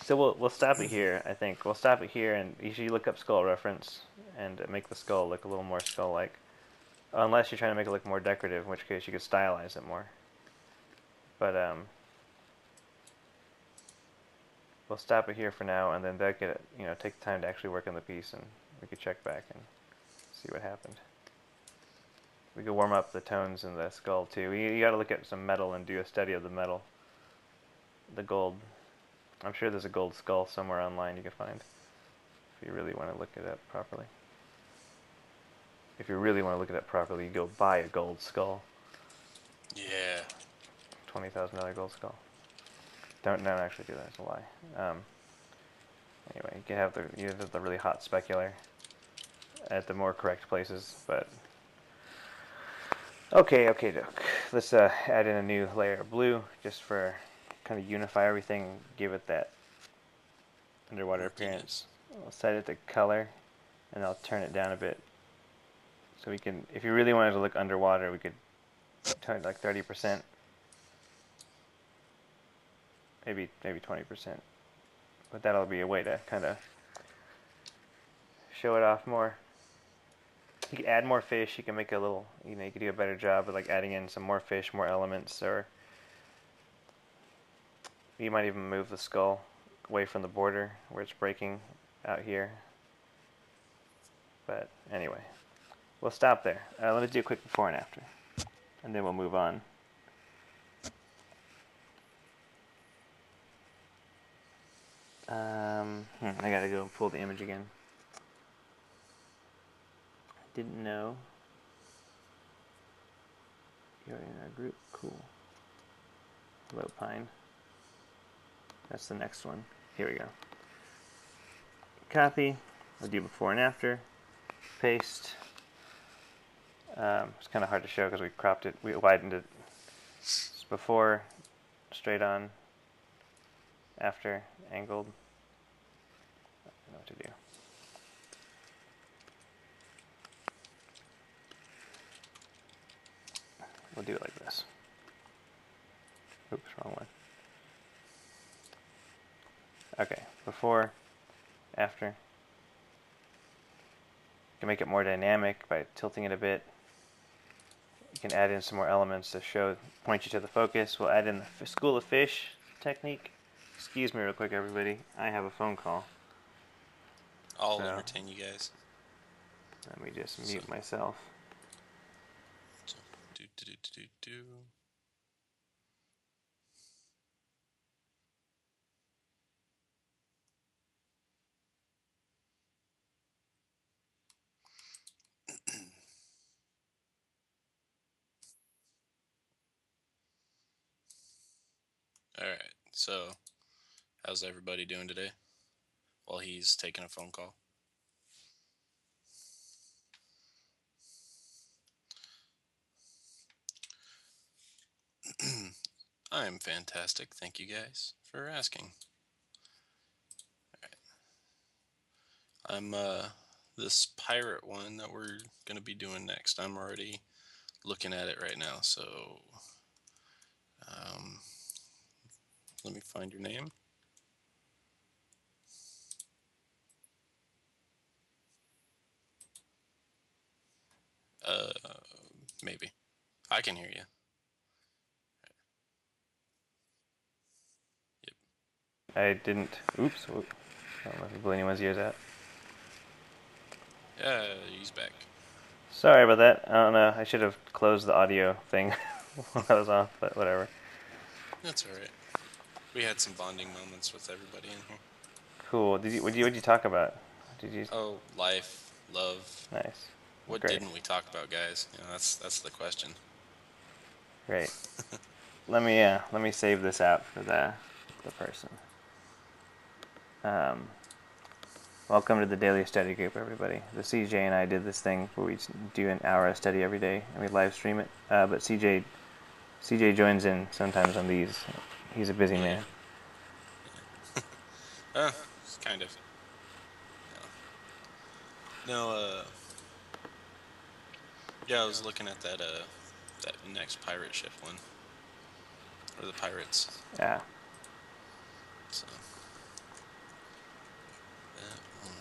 So we'll stop it here. I think we'll stop it here, and you should look up skull reference and make the skull look a little more skull-like. Unless you're trying to make it look more decorative, in which case you could stylize it more. But we'll stop it here for now, and then that could take the time to actually work on the piece, and we could check back and see what happened. We could warm up the tones in the skull too. You got to look at some metal and do a study of the metal, the gold. I'm sure there's a gold skull somewhere online you can find if you really want to look it up properly. If you really want to look it up properly, you go buy a gold skull. Yeah. $20,000 gold skull. Don't actually do that. It's a lie. Anyway, you can have the really hot specular at the more correct places, but okay, Doc. Let's add in a new layer of blue just for kind of unify everything, give it that underwater appearance. I'll set it to color, and I'll turn it down a bit. So we can, if you really wanted to look underwater, we could turn it like 30%, maybe 20%. But that'll be a way to kind of show it off more. You can add more fish. You can make a little, you could do a better job of like adding in some more fish, more elements, or you might even move the skull away from the border where it's breaking out here. But anyway, we'll stop there. Let me do a quick before and after, and then we'll move on. I gotta go pull the image again. Didn't know you're in our group. Cool. Hello, Pine. That's the next one. Here we go. Copy. We'll do before and after. Paste. It's kind of hard to show because we cropped it. We widened it. It's before, straight on, after, angled. I don't know what to do. We'll do it like this. Oops, wrong one. Okay, before, after. You can make it more dynamic by tilting it a bit. You can add in some more elements to point you to the focus. We'll add in the school of fish technique. Excuse me real quick, everybody. I have a phone call. I'll entertain you guys. Let me just mute myself. So, do. All right. So, how's everybody doing today? While he's taking a phone call. I'm fantastic. Thank you guys for asking. All right. I'm this pirate one that we're gonna be doing next. I'm already looking at it right now. So, let me find your name. Maybe I can hear you. I didn't. Oops. I don't know if you blew anyone's ears out. He's back. Sorry about that. I don't know. I should have closed the audio thing while I was off, but whatever. That's all right. We had some bonding moments with everybody in here. Cool. What did you talk about? Did you? Oh, life, love. Nice. What Great. didn't we talk about, guys? You know, that's the question. Great. Let me save this out for the person. Welcome to the daily study group, everybody. The CJ and I did this thing where we do an hour of study every day and we live stream it. But CJ joins in sometimes on these. He's a busy man. Kind of. No, yeah, I was looking at that next pirate ship one, or the pirates. Yeah. So that one.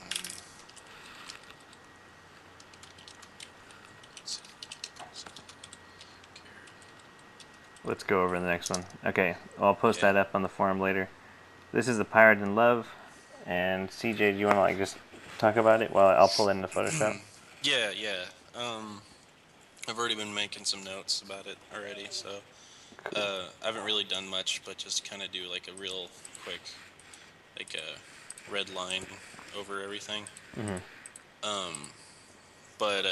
Let's go over the next one. Okay, well, I'll post Yeah. that up on the forum later. This is the Pirate in Love, and CJ, do you want to just talk about it while I'll pull it into Photoshop? Yeah. I've already been making some notes about it already, so I haven't really done much, but just kind of do like a real quick, like a red line over everything. But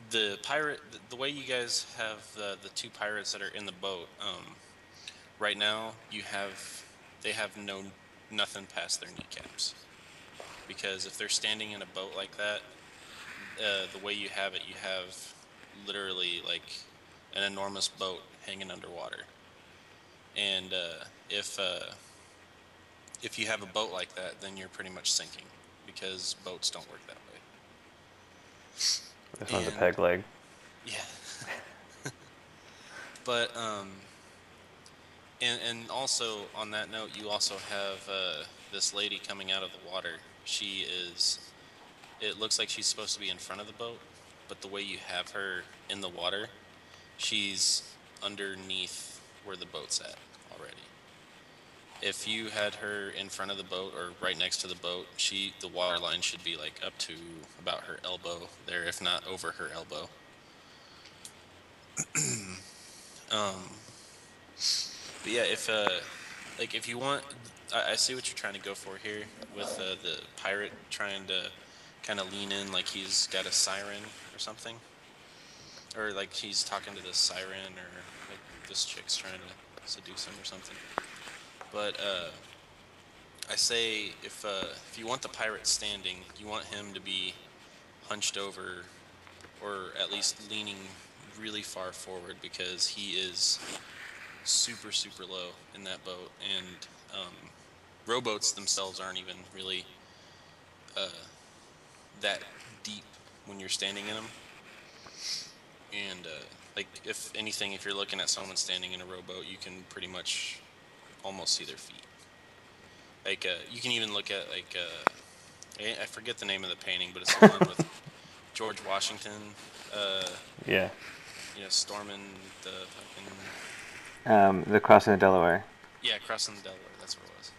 the pirate, the way you guys have the two pirates that are in the boat, right now they have nothing past their kneecaps, because if they're standing in a boat like that, the way you have it, you have literally like an enormous boat hanging underwater, and if you have a boat like that, then you're pretty much sinking, because boats don't work that way. This one's a And peg leg. yeah, but and also on that note, you also have this lady coming out of the water. She is. It looks like she's supposed to be in front of the boat, but the way you have her in the water, she's underneath where the boat's at already. If you had her in front of the boat or right next to the boat, the water line should be like up to about her elbow there, if not over her elbow. But yeah, if you want, I see what you're trying to go for here with the pirate trying to kind of lean in like he's got a siren or something, or like he's talking to this siren, or like this chick's trying to seduce him or something. But I say if you want the pirate standing, you want him to be hunched over, or at least leaning really far forward, because he is super low in that boat, and rowboats themselves aren't even really that deep when you're standing in them. And like if anything, if you're looking at someone standing in a rowboat, you can pretty much almost see their feet. Like you can even look at like I forget the name of the painting, but it's the one with George Washington. Yeah. Storming the fucking. The crossing the Delaware. Yeah, crossing the Delaware. That's what it was.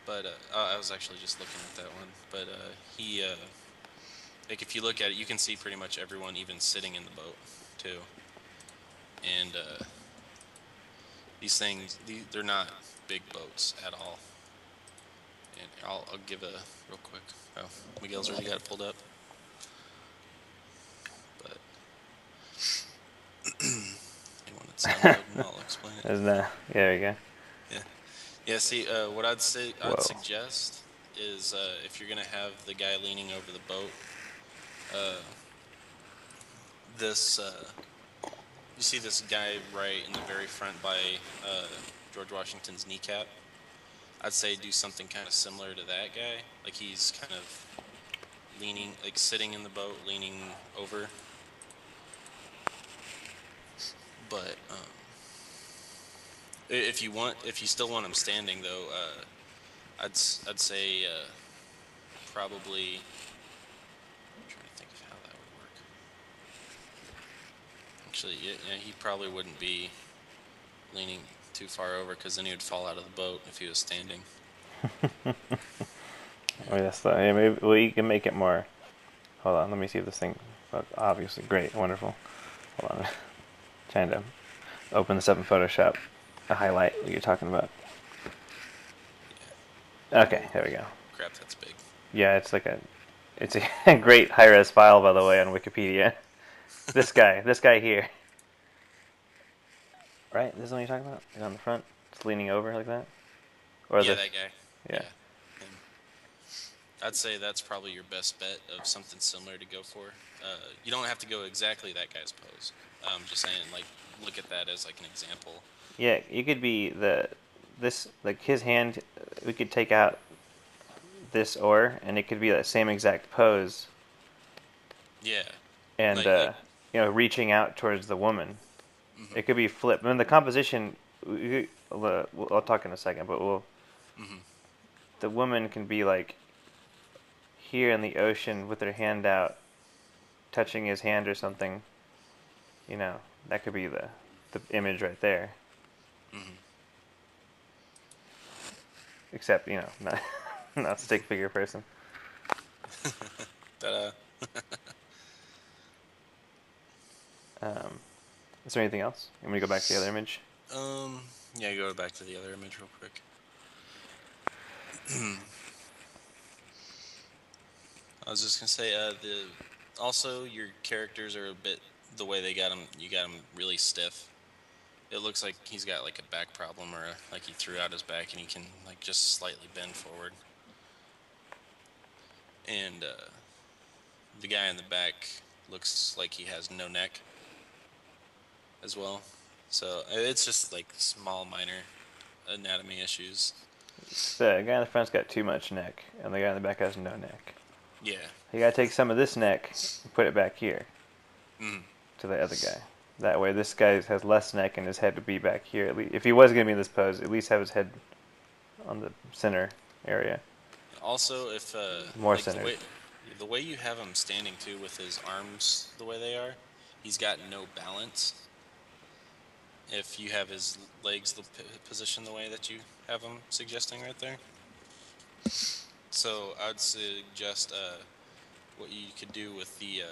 But I was actually just looking at that one. But he, like, if you look at it, you can see pretty much everyone even sitting in the boat too. And these things, they're not big boats at all. And I'll give a real quick. Oh, Miguel's already got it pulled up. But when it's downloading, I'll explain it. There we go. Yeah. See, what I'd Whoa. suggest is if you're gonna have the guy leaning over the boat, this you see this guy right in the very front by George Washington's kneecap. I'd say do something kind of similar to that guy, like he's kind of leaning, like sitting in the boat, leaning over. But if you still want him standing though, I'd say probably. I'm trying to think of how that would work. Actually, yeah, he probably wouldn't be leaning. too far over, because then he would fall out of the boat if he was standing. Oh, yes, yeah, maybe we can make it more. Hold on, let me see if this thing. Obviously, great, wonderful. Hold on, trying to open this up in Photoshop. A highlight what you're talking about. Okay, there we go. Crap, that's big. Yeah, it's a great high-res file, by the way, on Wikipedia. This guy here. Right, this is what you're talking about? He's on the front, it's leaning over like that? Or Yeah, this? that guy. Yeah. Him. I'd say that's probably your best bet of something similar to go for. You don't have to go exactly that guy's pose. I'm just saying, like, look at that as like an example. Yeah, you could be this, like his hand, we could take out this oar, and it could be that same exact pose. Yeah. And, Like reaching out towards the woman. mm-hmm. It could be flipped. I mean, the composition, I'll talk in a second, but Mm-hmm. the woman can be like here in the ocean with her hand out, touching his hand or something. That could be the image right there. Mm-hmm. Except, not not stick figure person. Ta-da. Is there anything else? You want me to go back to the other image? Yeah, go back to the other image real quick. I was just gonna say, also your characters are a bit the way they got them. You got them really stiff. It looks like he's got like a back problem, or like he threw out his back and he can like just slightly bend forward. And the guy in the back looks like he has no neck as well. So it's just like small, minor anatomy issues. The guy in the front's got too much neck, and the guy in the back has no neck. Yeah. You gotta take some of this neck and put it back here Mm. to the other guy. That way, this guy has less neck and his head would be back here. At least, if he was gonna be in this pose, at least have his head on the center area. Also, if More like centered. the way you have him standing too, with his arms the way they are, he's got no balance. If you have his legs position the way that you have him suggesting right there. So I'd suggest what you could do with the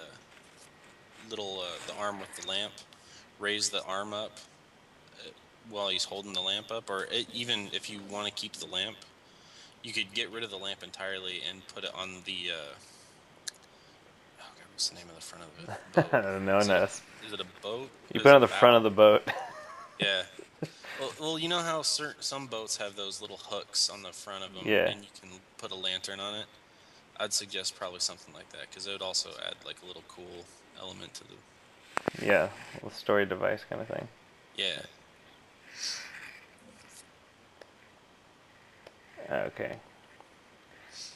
the arm with the lamp. Raise the arm up while he's holding the lamp up, or even if you want to keep the lamp, you could get rid of the lamp entirely and put it on the. Oh God, what's the name of the front of the boat? I don't know. Is it a boat? You Is put it it on a the front bow? of the boat. Yeah. Well, you know how some boats have those little hooks on the front of them, Yeah. and you can put a lantern on it. I'd suggest probably something like that, because it would also add like a little cool element to the. Yeah, a story device kind of thing. Yeah. Okay.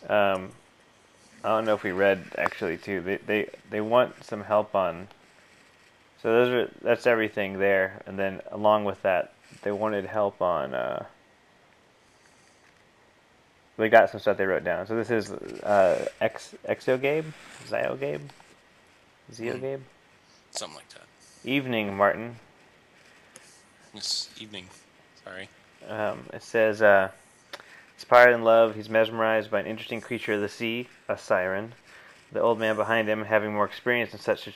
I don't know if we read actually too. They want some help on. So that's everything there, and then along with that, they wanted help on. They got some stuff they wrote down. So this is Exogabe, Ziogabe, Zeogabe. Something like that. Evening, Martin. This evening. Sorry. It says, inspired in love, he's mesmerized by an interesting creature of the sea, a siren. The old man behind him, having more experience in such a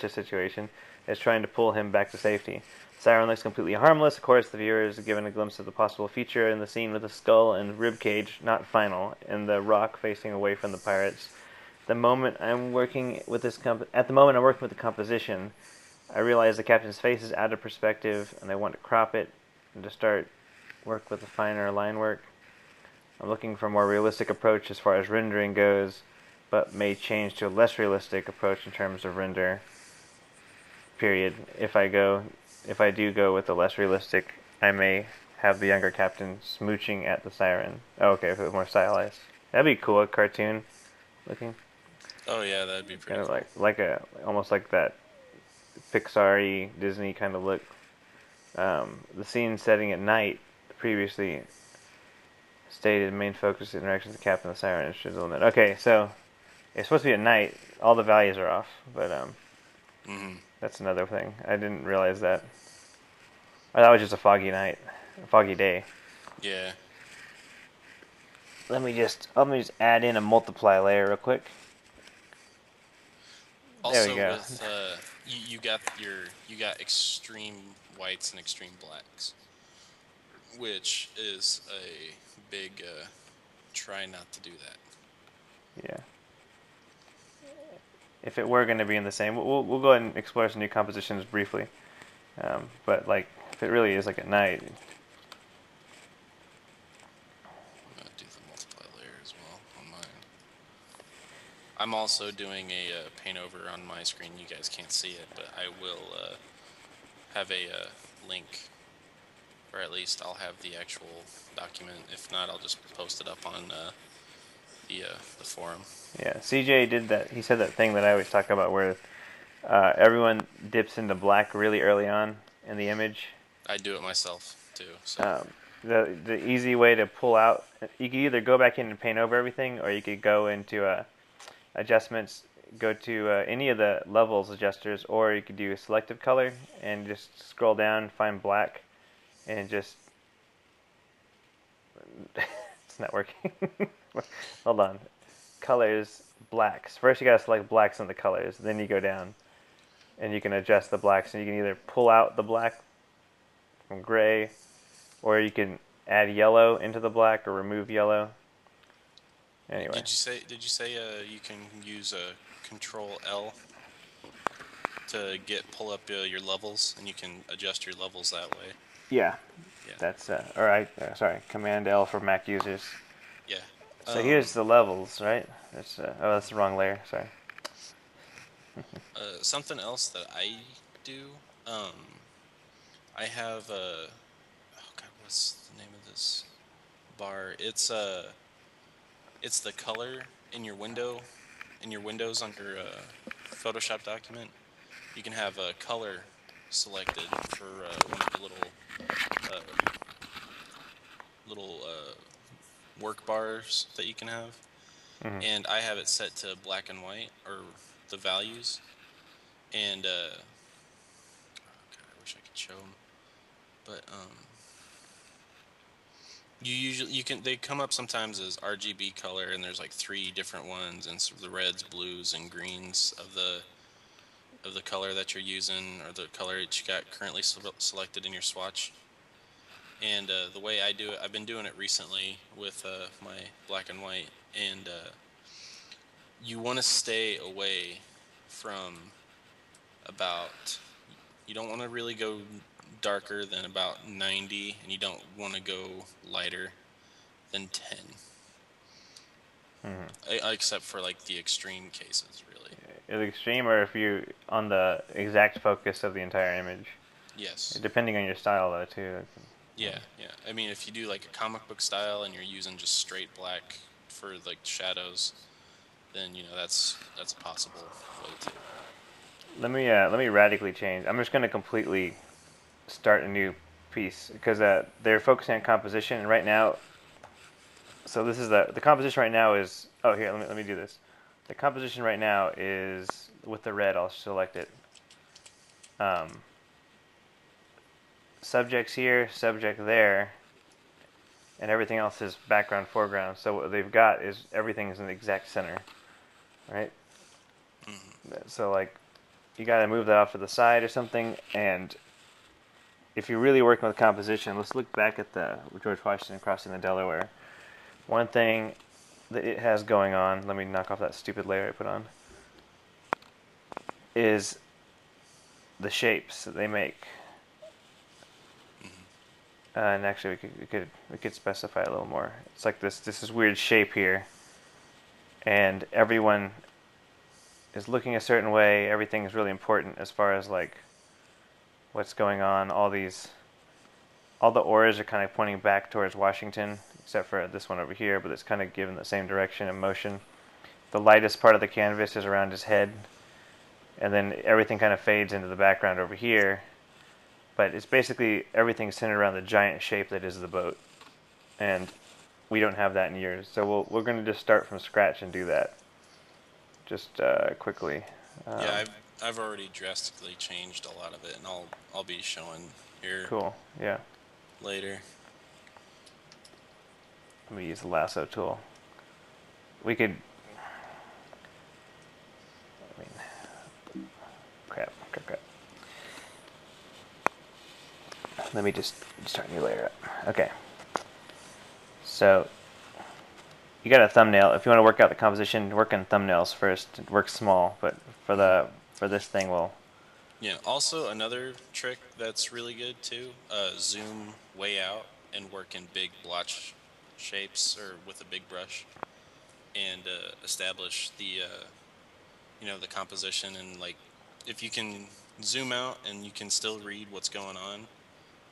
situation, is trying to pull him back to safety. Siren looks completely harmless. Of course, the viewer is given a glimpse of the possible future in the scene with the skull and rib cage, not final, and the rock facing away from the pirates. At the moment I'm working with the composition, I realize the captain's face is out of perspective, and I want to crop it and to start work with the finer line work. I'm looking for a more realistic approach as far as rendering goes, but may change to a less realistic approach in terms of render. Period. If I do go with the less realistic, I may have the younger captain smooching at the siren. Oh, okay, if it was more stylized. That'd be cool, a cartoon looking. Oh yeah, that'd be pretty Kind of cool. like almost like that Pixar-y, Disney kind of look. The scene setting at night previously stated main focus interactions with the captain and the siren is element. Okay, so it's supposed to be at night. All the values are off, but that's another thing. I didn't realize that. Or that was just a foggy night, a foggy day. Yeah. Let me just add in a multiply layer real quick. There we Also go. with you got extreme whites and extreme blacks, which is a big try not to do that. Yeah. If it were going to be in the same, we'll go ahead and explore some new compositions briefly. But like, if it really is like at night, I'm gonna do the multiply layer as well on mine. I'm also doing a paint over on my screen. You guys can't see it, but I will have a link, or at least I'll have the actual document. If not, I'll just post it up on the forum. yeah. CJ did that. He said that thing that I always talk about, where everyone dips into black really early on in the image. I do it myself too. So The easy way to pull out, you could either go back in and paint over everything, or you could go into adjustments, go to any of the levels adjusters, or you could do a selective color and just scroll down, find black, and just it's not working. Hold on. Colors, blacks. First you gotta select blacks on the colors, then you go down and you can adjust the blacks, and you can either pull out the black from gray, or you can add yellow into the black or remove yellow. Anyway. Did you say you can use a Control L to pull up your levels, and you can adjust your levels that way? Yeah. Yeah. That's all right. Sorry, Command L for Mac users. Yeah. So here's the levels, right? That's oh, that's the wrong layer. Sorry. Something else that I do, I have oh god, what's the name of this bar? It's the color in your windows under Photoshop document. You can have a color selected for one of the uh, little work bars that you can have, Mm-hmm. and I have it set to black and white, or the values, and oh god, I wish I could show them, but you can they come up sometimes as RGB color, and there's like three different ones, and so the reds, blues, and greens of the color that you're using, or the color that you got currently selected in your swatch. And the way I do it, I've been doing it recently with my black and white, and you want to stay away from about, you don't want to really go darker than about 90, and you don't want to go lighter than 10. Except for like the extreme cases, really. The extreme, or if you on the exact focus of the entire image. Yes. Depending on your style, though, too. Yeah, yeah. I mean, if you do like a comic book style and you're using just straight black for like shadows, then that's a possible way too. Let me radically change. I'm just gonna completely start a new piece because they're focusing on composition, and right now. So this is the composition right now is. Oh, here, let me do this. The composition right now is with the red. I'll select it. Subjects here, subject there, and everything else is background, foreground. So what they've got is everything is in the exact center, right? So like, you got to move that off to the side or something. And if you're really working with composition, let's look back at the George Washington crossing the Delaware. One thing that it has going on, let me knock off that stupid layer I put on, is the shapes that they make. And actually, we could specify a little more. It's like this is weird shape here, and everyone is looking a certain way. Everything is really important as far as like what's going on. All the auras are kind of pointing back towards Washington, except for this one over here, but it's kind of given the same direction and motion. The lightest part of the canvas is around his head, and then everything kind of fades into the background over here. But it's basically everything centered around the giant shape that is the boat, and we don't have that in yours. So we're going to just start from scratch and do that, just quickly. Yeah, I've already drastically changed a lot of it, and I'll be showing here Cool. Yeah. later. Let me use the lasso tool. We could. I mean, crap. Let me just start a new layer up. Okay. So you got a thumbnail. If you want to work out the composition, work on thumbnails first. Work small, but for this thing, we'll. Yeah. Also, another trick that's really good too: zoom way out and work in big blotch shapes or with a big brush, and establish the the composition, and like if you can zoom out and you can still read what's going on,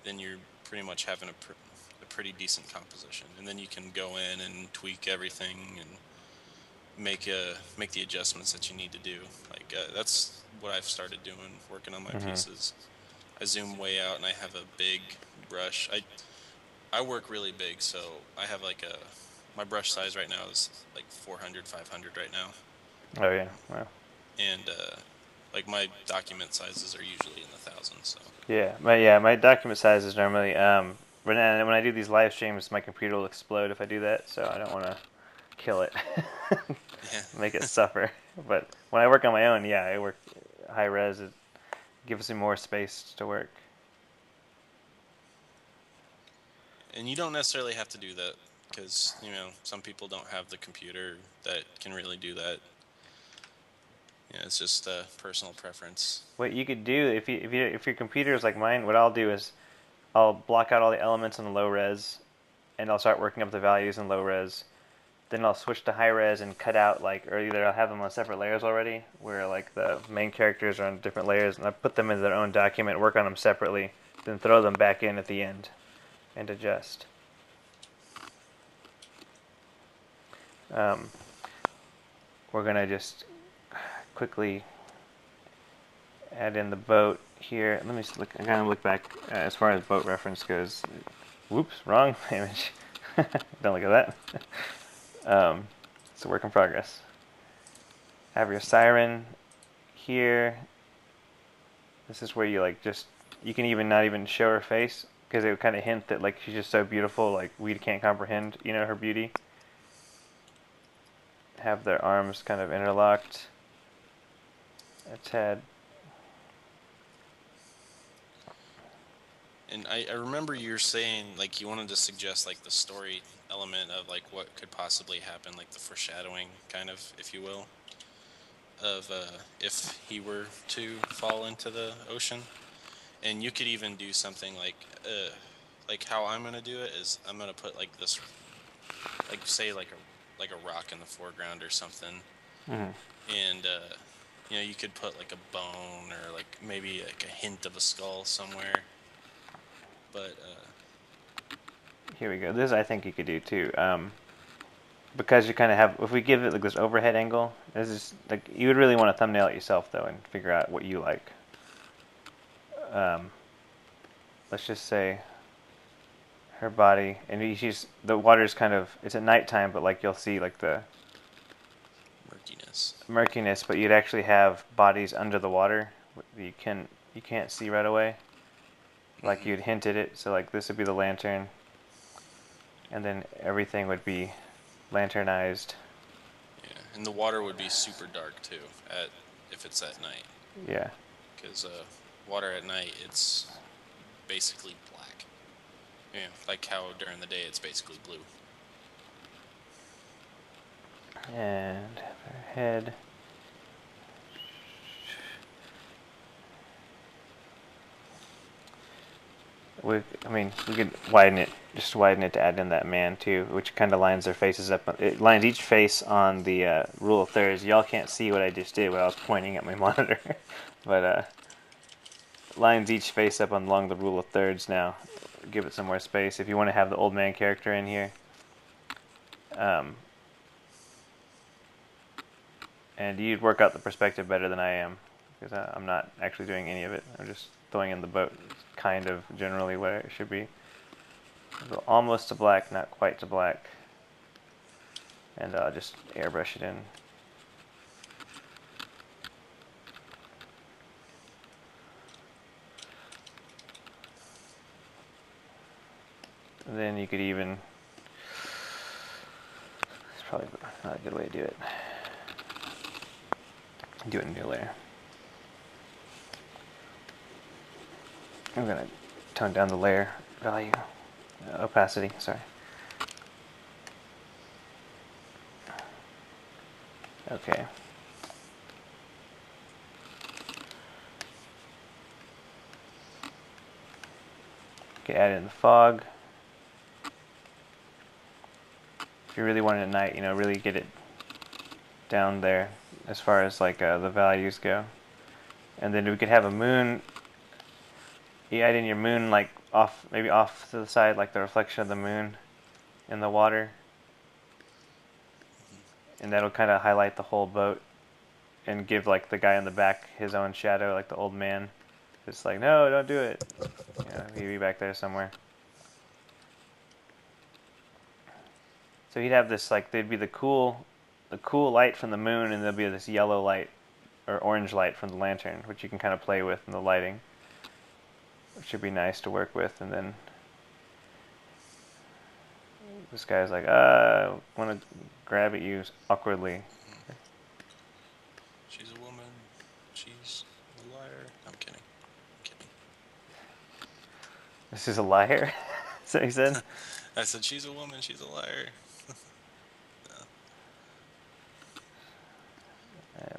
then you're pretty much having a pretty decent composition, and then you can go in and tweak everything and make the adjustments that you need to do. Like that's what I've started doing working on my pieces. I zoom way out and I have a big brush. I work really big, so I have like a my brush size right now is like 400 500 right now. Oh yeah. Wow. And like my document sizes are usually in the thousands, so My document size is normally when I do these live streams, my computer will explode if I do that, so I don't want to kill it, yeah. make it suffer. But when I work on my own, yeah, I work high res. It gives me more space to work. And you don't necessarily have to do that because some people don't have the computer that can really do that. It's just a personal preference. What you could do if your computer is like mine, what I'll do is I'll block out all the elements in the low res, and I'll start working up the values in low res. Then I'll switch to high res and cut out or either I'll have them on separate layers already, where like the main characters are on different layers, and I put them in their own document, work on them separately, then throw them back in at the end, and adjust. We're gonna just quickly add in the boat here. Let me just look. I kind of look back as far as boat reference goes. Whoops, wrong image. Don't look at that. It's a work in progress. Have your siren here. This is where you can even not even show her face because it would kind of hint that like she's just so beautiful, like we can't comprehend, her beauty. Have their arms kind of interlocked. Its head. And I remember you were saying like you wanted to suggest like the story element of like what could possibly happen, like the foreshadowing kind of, if you will, of if he were to fall into the ocean. And you could even do something like how I'm gonna do it is I'm gonna put like this, like say like a rock in the foreground or something, and you could put like a bone or like maybe like a hint of a skull somewhere. But Here we go. This I think you could do too. Because you kind of have, if we give it like this overhead angle, this is like you would really want to thumbnail it yourself though and figure out what you like. Let's just say her body, and the water's kind of, it's at nighttime, but like you'll see like the murkiness, but you'd actually have bodies under the water you can't see right away. Like you'd hinted it, so like this would be the lantern, and then everything would be lanternized. yeah, and the water would be super dark too if it's at night. Yeah. Because water at night, it's basically black. Yeah, like how during the day it's basically blue. And have her head. We could just widen it to add in that man too, which kind of lines their faces up. It lines each face on the rule of thirds. Y'all can't see what I just did when I was pointing at my monitor, but lines each face up along the rule of thirds now. Give it some more space if you want to have the old man character in here. And you'd work out the perspective better than I am, because I'm not actually doing any of it. I'm just throwing in the boat, kind of generally where it should be. Go almost to black, not quite to black. And I'll just airbrush it in. Then you could even, it's probably not a good way to do it. Do it in a new layer. I'm gonna tone down the layer value, opacity, sorry. Okay. Okay, add in the fog. If you really want it at night, really get it down there as far as like the values go. And then we could have a moon. You add in your moon like off, maybe off to the side, like the reflection of the moon in the water. And that'll kind of highlight the whole boat and give like the guy in the back his own shadow, like the old man. It's like, no, don't do it. He'd be back there somewhere. So he'd have this like, there'd be the cool light from the moon, and there'll be this yellow light or orange light from the lantern, which you can kind of play with in the lighting, which should be nice to work with. And then this guy's like, I want to grab at you awkwardly. She's a woman. She's a liar. I'm kidding. This is a liar? Is that what he said? I said she's a woman. She's a liar.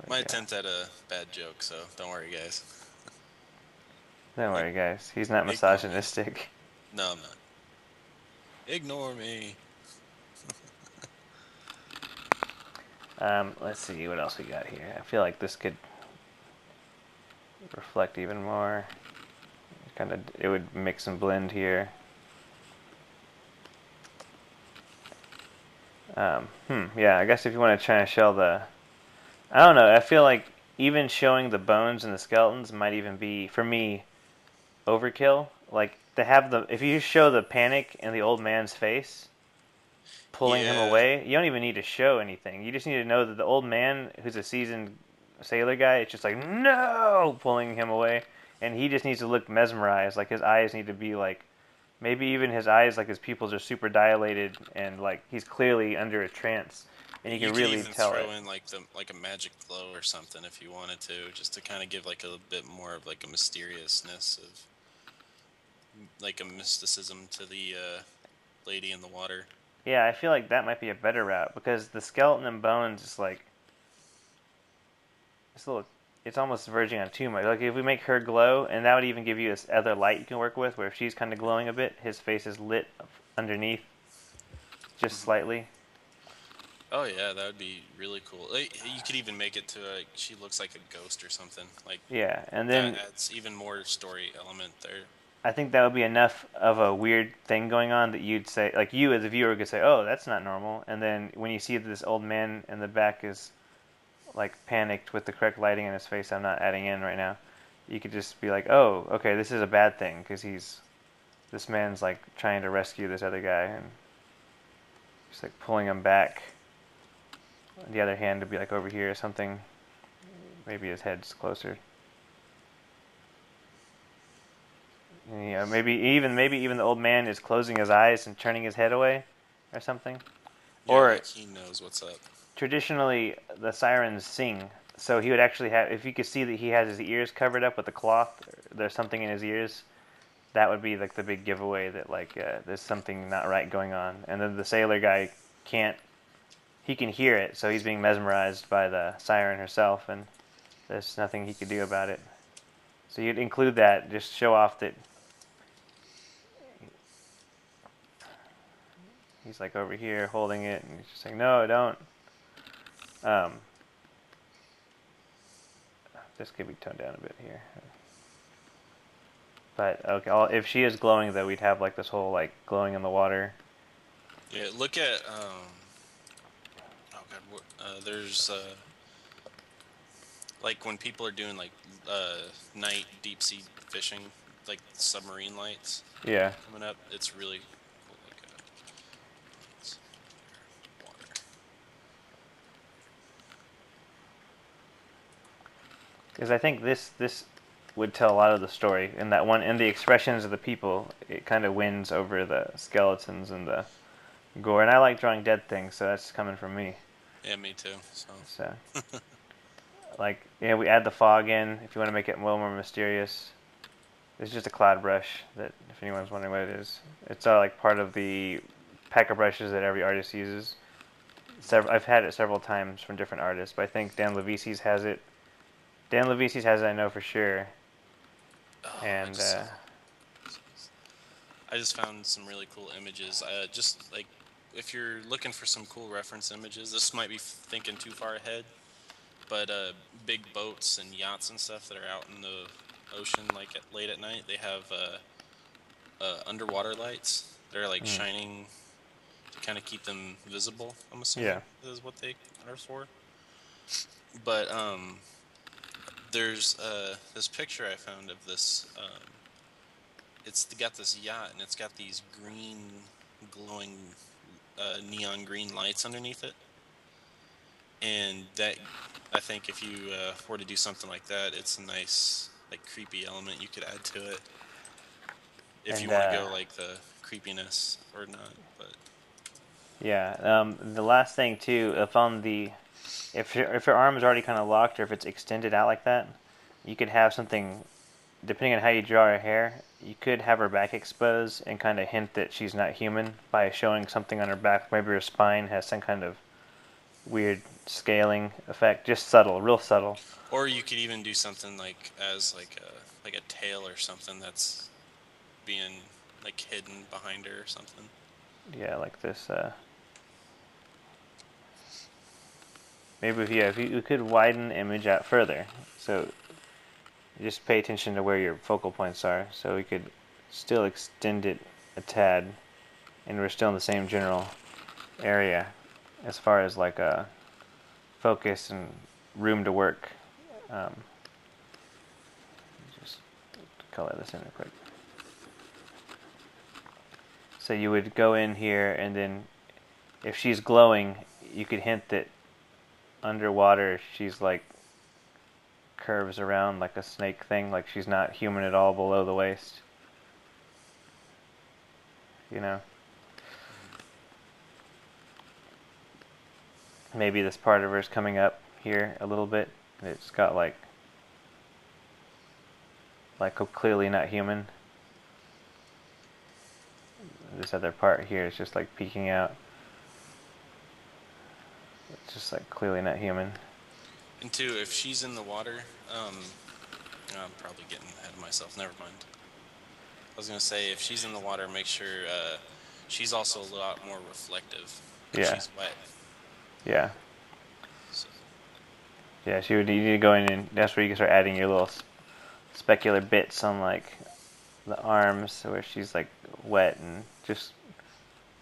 My attempt at a bad joke, so don't worry, guys. Don't worry, guys. He's not misogynistic. No, I'm not. Ignore me. Let's see what else we got here. I feel like this could reflect even more. It would mix and blend here. Yeah, I guess if you want to try and show I don't know, I feel like even showing the bones and the skeletons might even be, for me, overkill. Like, to have if you show the panic in the old man's face, pulling him away, you don't even need to show anything. You just need to know that the old man, who's a seasoned sailor guy, it's just like, no, pulling him away. And he just needs to look mesmerized. Like, his eyes need to be like, maybe even his eyes, like his pupils are super dilated, and like he's clearly under a trance, and you can really tell it. You could even throw in like a magic glow or something if you wanted to, just to kind of give like a bit more of like a mysteriousness of like a mysticism to the lady in the water. Yeah, I feel like that might be a better route, because the skeleton and bones is like, it's almost verging on too much. Like, if we make her glow, and that would even give you this other light you can work with, where if she's kind of glowing a bit, his face is lit underneath, just slightly. Oh yeah, that would be really cool. You could even make it to she looks like a ghost or something. Like, yeah, and then that adds even more story element there. I think that would be enough of a weird thing going on that you'd say, like, you as a viewer could say, oh, that's not normal. And then when you see this old man in the back is like panicked with the correct lighting in his face, I'm not adding in right now, you could just be like, oh, okay, this is a bad thing, because this man's like trying to rescue this other guy, and just like pulling him back. The other hand would be like over here or something. Maybe his head's closer. Yeah, maybe even the old man is closing his eyes and turning his head away, or something. Yeah, or like he knows what's up. Traditionally, the sirens sing, so he would actually have. If you could see that he has his ears covered up with a cloth, there's something in his ears. That would be like the big giveaway that like there's something not right going on. And then the sailor guy can't. He can hear it, so he's being mesmerized by the siren herself, and there's nothing he could do about it. So you'd include that, just show off that he's like over here holding it, and he's just saying, no, don't. This could be toned down a bit here. But okay, if she is glowing, though, we'd have like this whole like glowing in the water. Yeah, look at oh god, there's like when people are doing like night deep sea fishing, like submarine lights. Yeah. Coming up, it's really cool. Like water. Because I think this would tell a lot of the story. And that one, and the expressions of the people, it kind of wins over the skeletons and the gore. And I like drawing dead things, so that's coming from me. Yeah, me too. So. So, like, yeah, we add the fog in if you want to make it a little more mysterious. It's just a cloud brush that, if anyone's wondering what it is, it's like part of the pack of brushes that every artist uses. I've had it several times from different artists, but I think Dan Levisi's has it. Dan Levisi's has it, I know for sure. Oh, And I just found some really cool images. Just like if you're looking for some cool reference images, this might be thinking too far ahead, but big boats and yachts and stuff that are out in the ocean, like late at night, they have underwater lights. They're like shining to kind of keep them visible. I'm yeah, assuming is what they are for. But there's this picture I found of this. It's got this yacht and it's got these green, glowing, neon green lights underneath it. And that, I think, if you were to do something like that, it's a nice, like, creepy element you could add to it. If you and want to go like the creepiness or not, but yeah. The last thing too, if your arm is already kind of locked or if it's extended out like that, you could have something. Depending on how you draw her hair, you could have her back exposed and kind of hint that she's not human by showing something on her back. Maybe her spine has some kind of weird scaling effect, just subtle, real subtle. or you could even do something like as like a tail or something that's being like hidden behind her or something. Yeah, like this. Maybe if you could widen the image out further, so just pay attention to where your focal points are, so we could still extend it a tad, and we're still in the same general area as far as like a focus and room to work. Um, just color this in real quick. So you would go in here, and then if she's glowing, you could hint that underwater she's like curves around like a snake thing, like she's not human at all below the waist. You know? Maybe this part of her is coming up here a little bit. It's got like clearly not human. This other part here is just like peeking out. It's just like clearly not human. And two, if she's in the water, I'm probably getting ahead of myself. Never mind. I was gonna say if she's in the water, make sure she's also a lot more reflective because Yeah. she's wet. Yeah. So. Yeah, you need to go in, and that's where you can start adding your little specular bits on like the arms where she's like wet and just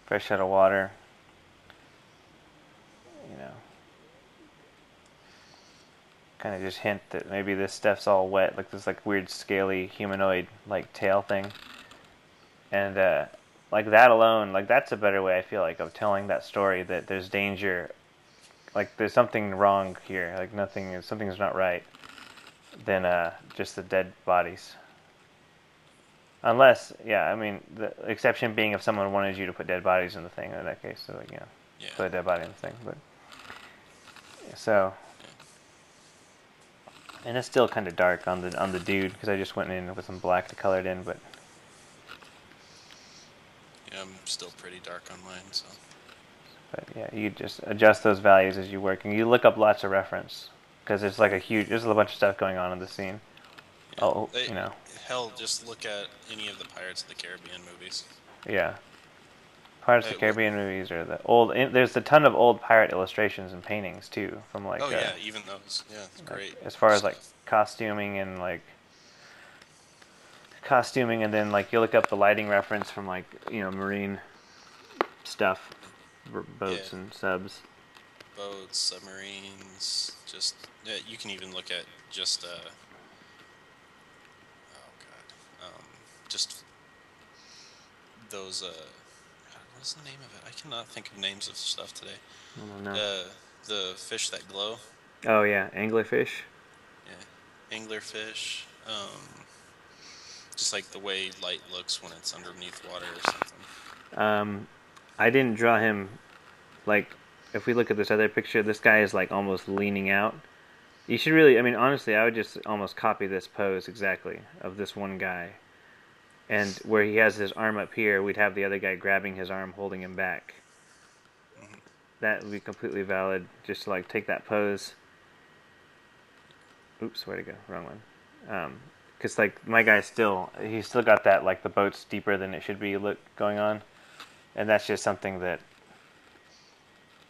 fresh out of water. You know, kind of just hint that maybe this stuff's all wet, like this like weird scaly humanoid like tail thing. And like that alone, like that's a better way I feel like of telling that story, that there's danger, like there's something wrong here, like something's not right, than just the dead bodies. Unless, yeah, I mean, the exception being if someone wanted you to put dead bodies in the thing. In that case, so like, Yeah. put a dead body in the thing. But so, and it's still kind of dark on the dude because I just went in with some black to color it in. But yeah, I'm still pretty dark on mine, so. but yeah, you just adjust those values as you work, and you look up lots of reference because there's like there's a bunch of stuff going on in the scene. Yeah. Oh, you know. Hell, just look at any of the Pirates of the Caribbean movies. Yeah. Pirates of the Caribbean movies are the old. There's a ton of old pirate illustrations and paintings too, from like. Oh yeah, even those. Yeah, it's great. As far as stuff. like costuming and and then like you look up the lighting reference from like marine stuff, boats Yeah. and subs. Boats, submarines, just you can even look at just oh god, just those God, what's the name of it? I cannot think of names of stuff today. I don't know. The fish that glow. Oh yeah, anglerfish. Yeah, anglerfish. Just like the way light looks when it's underneath water or something. I didn't draw him like. If we look at this other picture, this guy is like almost leaning out. You should really, I mean, honestly, I would just almost copy this pose exactly of this one guy. And where he has his arm up here, we'd have the other guy grabbing his arm, holding him back. Mm-hmm. That would be completely valid, just to like take that pose. Oops, where'd it go? Wrong one. Because like my guy's he's still got that like the boat's deeper than it should be look going on. And that's just something that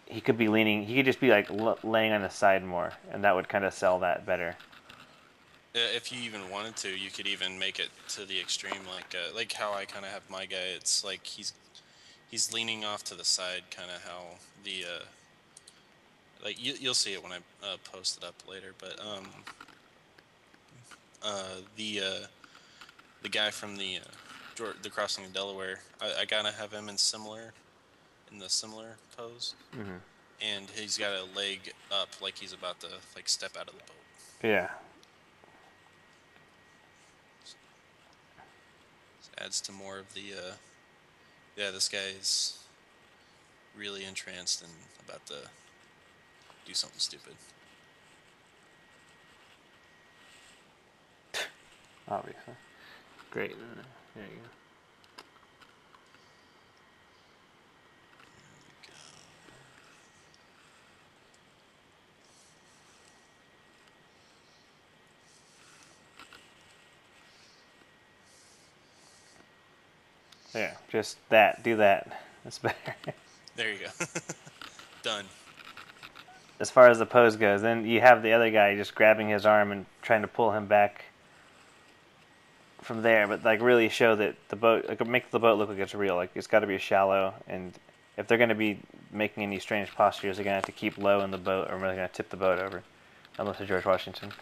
he could be leaning, he could just be like laying on the side more, and that would kind of sell that better. If you even wanted to, you could even make it to the extreme, like how I kind of have my guy. It's like he's leaning off to the side, kind of how the like you'll see it when I post it up later. But the guy from the crossing of Delaware, I gotta have him in the similar pose, Mm-hmm. and he's got a leg up, like he's about to like step out of the boat. Yeah. Adds to more of the yeah, this guy's really entranced and about to do something stupid. Obviously. Great. There you go. Yeah, just that. Do that. That's better. There you go. Done. As far as the pose goes, then you have the other guy just grabbing his arm and trying to pull him back from there, but like really show that the boat, like make the boat look like it's real. Like it's got to be shallow, and if they're going to be making any strange postures, they're going to have to keep low in the boat, or they're really going to tip the boat over, unless it's George Washington.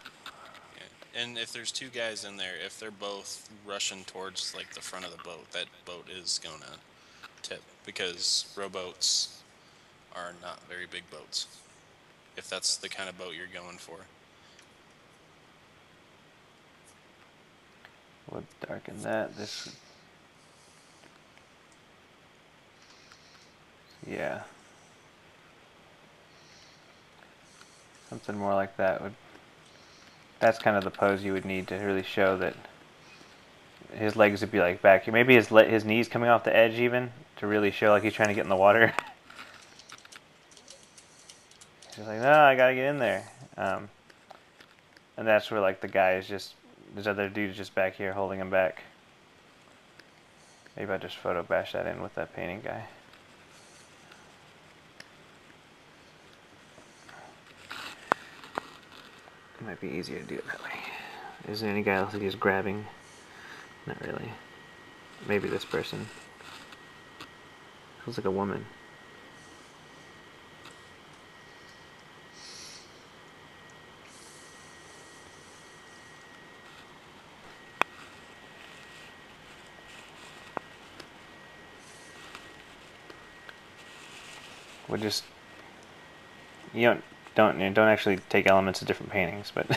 Yeah. And if there's two guys in there, if they're both rushing towards like the front of the boat, that boat is gonna tip, because rowboats are not very big boats. If that's the kind of boat you're going for. We'll darken that. This, yeah, something more like that would. That's kind of the pose you would need to really show that his legs would be like back here. Maybe his knees coming off the edge even to really show like he's trying to get in the water. He's like, no, I gotta get in there. And that's where like the guy is just, this other dude is just back here holding him back. Maybe I just photo bash that in with that painting guy. It might be easier to do it that way. Is there any guy else that he's grabbing? Not really. Maybe this person. Feels like a woman. We'll just, you don't actually take elements of different paintings, but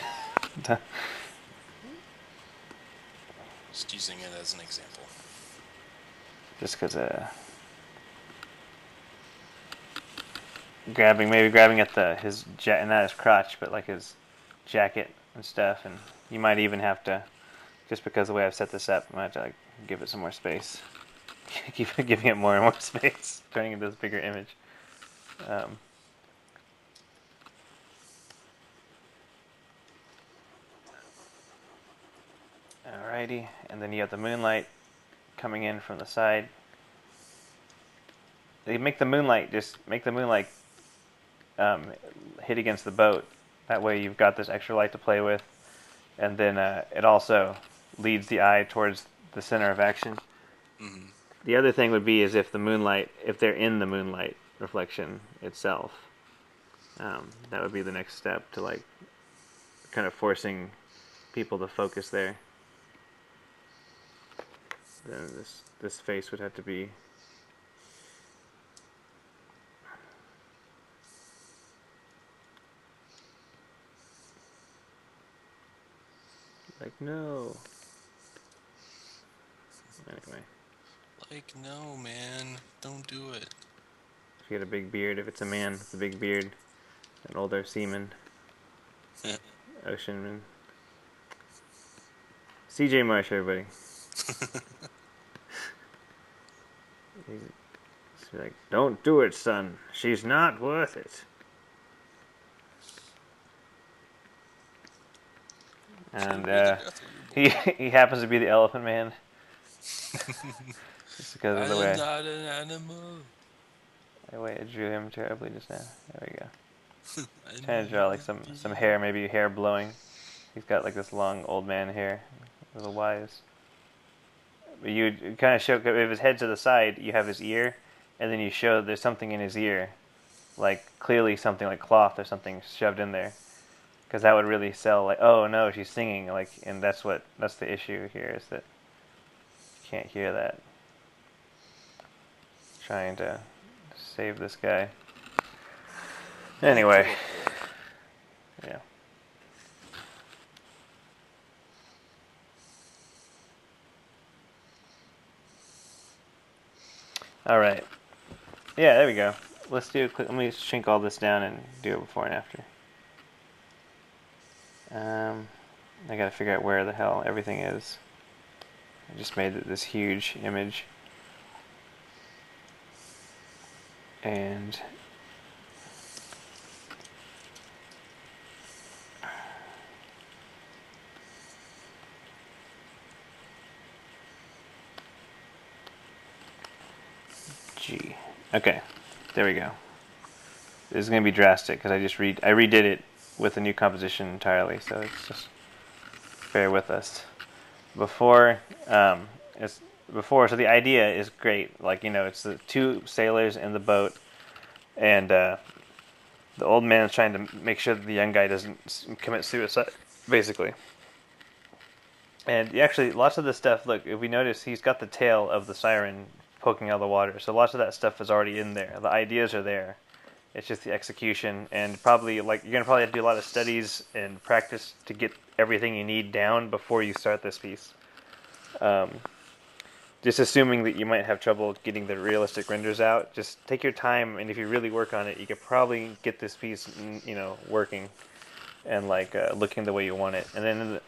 Just using it as an example. just because maybe grabbing at his not his crotch, but like his jacket and stuff, and you might even have to, just because the way I've set this up, I might have to like give it some more space. Keep giving it more and more space, turning into this bigger image. Alrighty, and then you have the moonlight coming in from the side. They make the moonlight hit against the boat. That way you've got this extra light to play with, and then it also leads the eye towards the center of action. Mm-hmm. The other thing would be is if they're in the moonlight reflection itself, that would be the next step to like kind of forcing people to focus there. Then this face would have to be like No. Anyway. Like, no, man. Don't do it. If you got a big beard, if it's a man with a big beard, an older seaman, oceanman. CJ Marsh, everybody. He's like, don't do it, son. She's not worth it. And he happens to be the Elephant Man. Just because of the way. I am not an animal. The way I drew him terribly just now. There we go. Trying to draw like some hair, maybe hair blowing. He's got like this long old man hair with the wise. But you kind of show, if his head's to the side, you have his ear, and then you show there's something in his ear, like clearly something like cloth or something shoved in there, because that would really sell. Like, oh no, she's singing. Like, and that's the issue here, is that you can't hear that. Trying to save this guy. Anyway, yeah. All right. Yeah, there we go. Let's do a quick. Let me shrink all this down and do it before and after. I gotta figure out where the hell everything is. I just made this huge image. And G. Okay, there we go. This is gonna be drastic because I redid it with a new composition entirely. So it's just bear with us. Before, so the idea is great. Like, it's the two sailors in the boat, and the old man is trying to make sure that the young guy doesn't commit suicide, basically. And actually, lots of this stuff, look, if we notice, he's got the tail of the siren poking out of the water. So lots of that stuff is already in there. The ideas are there. It's just the execution, and probably, you're going to probably have to do a lot of studies and practice to get everything you need down before you start this piece. Just assuming that you might have trouble getting the realistic renders out, just take your time, and if you really work on it, you could probably get this piece, working and looking the way you want it. And then,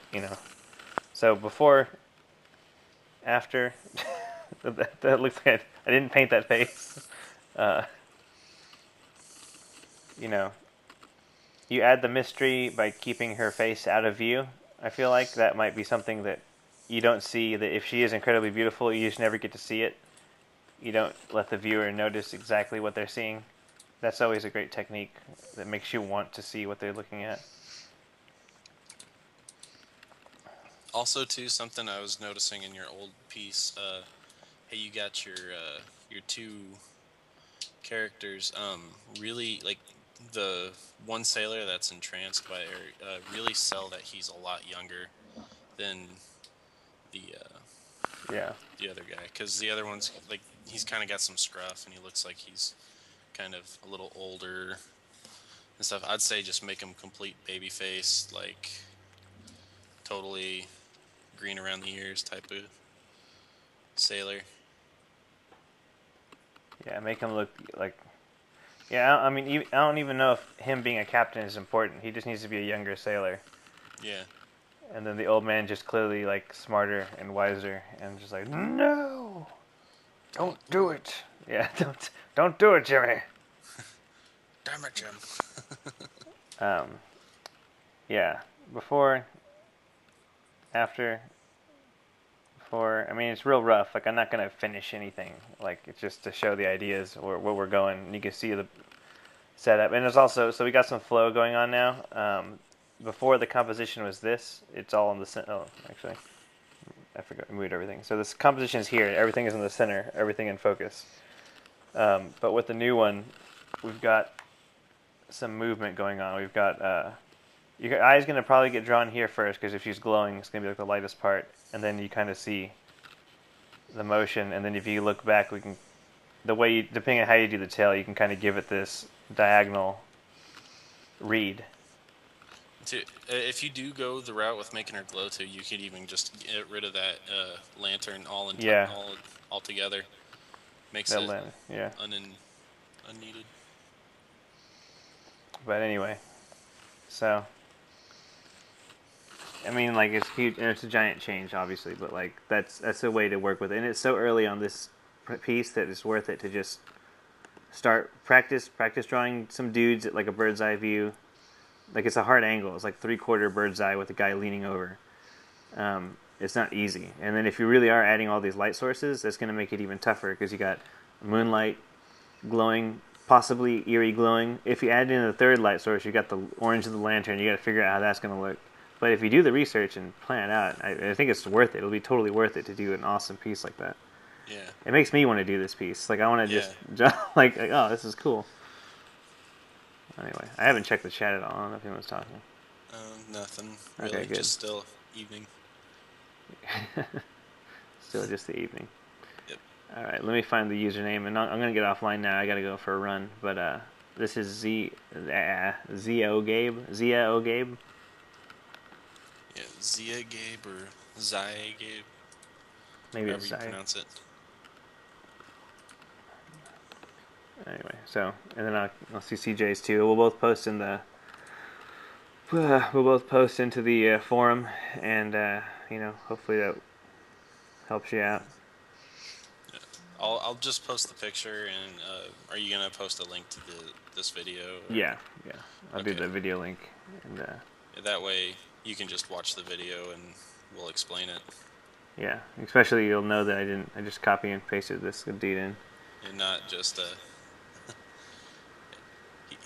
so before, after, that looks like I didn't paint that face. You add the mystery by keeping her face out of view. I feel like that might be something that you don't see, that if she is incredibly beautiful, you just never get to see it. You don't let the viewer notice exactly what they're seeing. That's always a great technique that makes you want to see what they're looking at. Also, too, something I was noticing in your old piece, hey, you got your two characters, really, like, the one sailor that's entranced by her, really sell that he's a lot younger than the other guy, because the other one's like, he's kind of got some scruff and he looks like he's kind of a little older and stuff. I'd say just make him complete baby face, like totally green around the ears type of sailor. Yeah, make him look like. Yeah, I mean, I don't even know if him being a captain is important. He just needs to be a younger sailor. Yeah. And then the old man just clearly smarter and wiser, and just like, no, don't do it. Yeah, don't do it, Jimmy. Damn it, Jim. Yeah, before, after, before. I mean, it's real rough. Like, I'm not gonna finish anything. Like, it's just to show the ideas or where we're going. And you can see the setup, and there's also, so we got some flow going on now. Before, the composition was this. It's all in the center. Oh, actually, I forgot. I moved everything. So this composition is here. Everything is in the center. Everything in focus. But with the new one, we've got some movement going on. We've got your eye's going to probably get drawn here first, because if she's glowing, it's going to be like the lightest part. And then you kind of see the motion. And then if you look back, depending on how you do the tail, you can kind of give it this diagonal read. If you do go the route with making her glow too, you could even just get rid of that lantern Yeah, all together. Makes that it lantern. Yeah. unneeded. But anyway, so I mean, like it's huge and it's a giant change, obviously. But like that's a way to work with it, and it's so early on this piece that it's worth it to just start practice drawing some dudes at like a bird's eye view. Like it's a hard angle. It's like 3/4 bird's eye with a guy leaning over. It's not easy. And then if you really are adding all these light sources, that's going to make it even tougher because you got moonlight glowing, possibly eerie glowing. If you add in a third light source, you got the orange of the lantern. You got to figure out how that's going to look. But if you do the research and plan it out, I think it's worth it. It'll be totally worth it to do an awesome piece like that. Yeah. It makes me want to do this piece. Like I want to just like oh, this is cool. Anyway, I haven't checked the chat at all. I don't know if anyone's talking. Nothing really. Okay, good. Just still evening. Still just the evening. Yep. All right, let me find the username, and I'm gonna get offline now. I gotta go for a run. But this is Zia Gabe. Yeah, Zia Gabe or Zia Gabe. Maybe However it's you Zia. pronounce it. Anyway, so and then I'll see CJ's too. We'll both post in the. We'll both post into the forum, and hopefully that helps you out. Yeah. I'll just post the picture, and are you gonna post a link to this video? Or? Yeah. I'll do Okay. the video link, and Yeah, that way you can just watch the video, and we'll explain it. yeah, especially you'll know that I just copy and pasted this dude in. And not just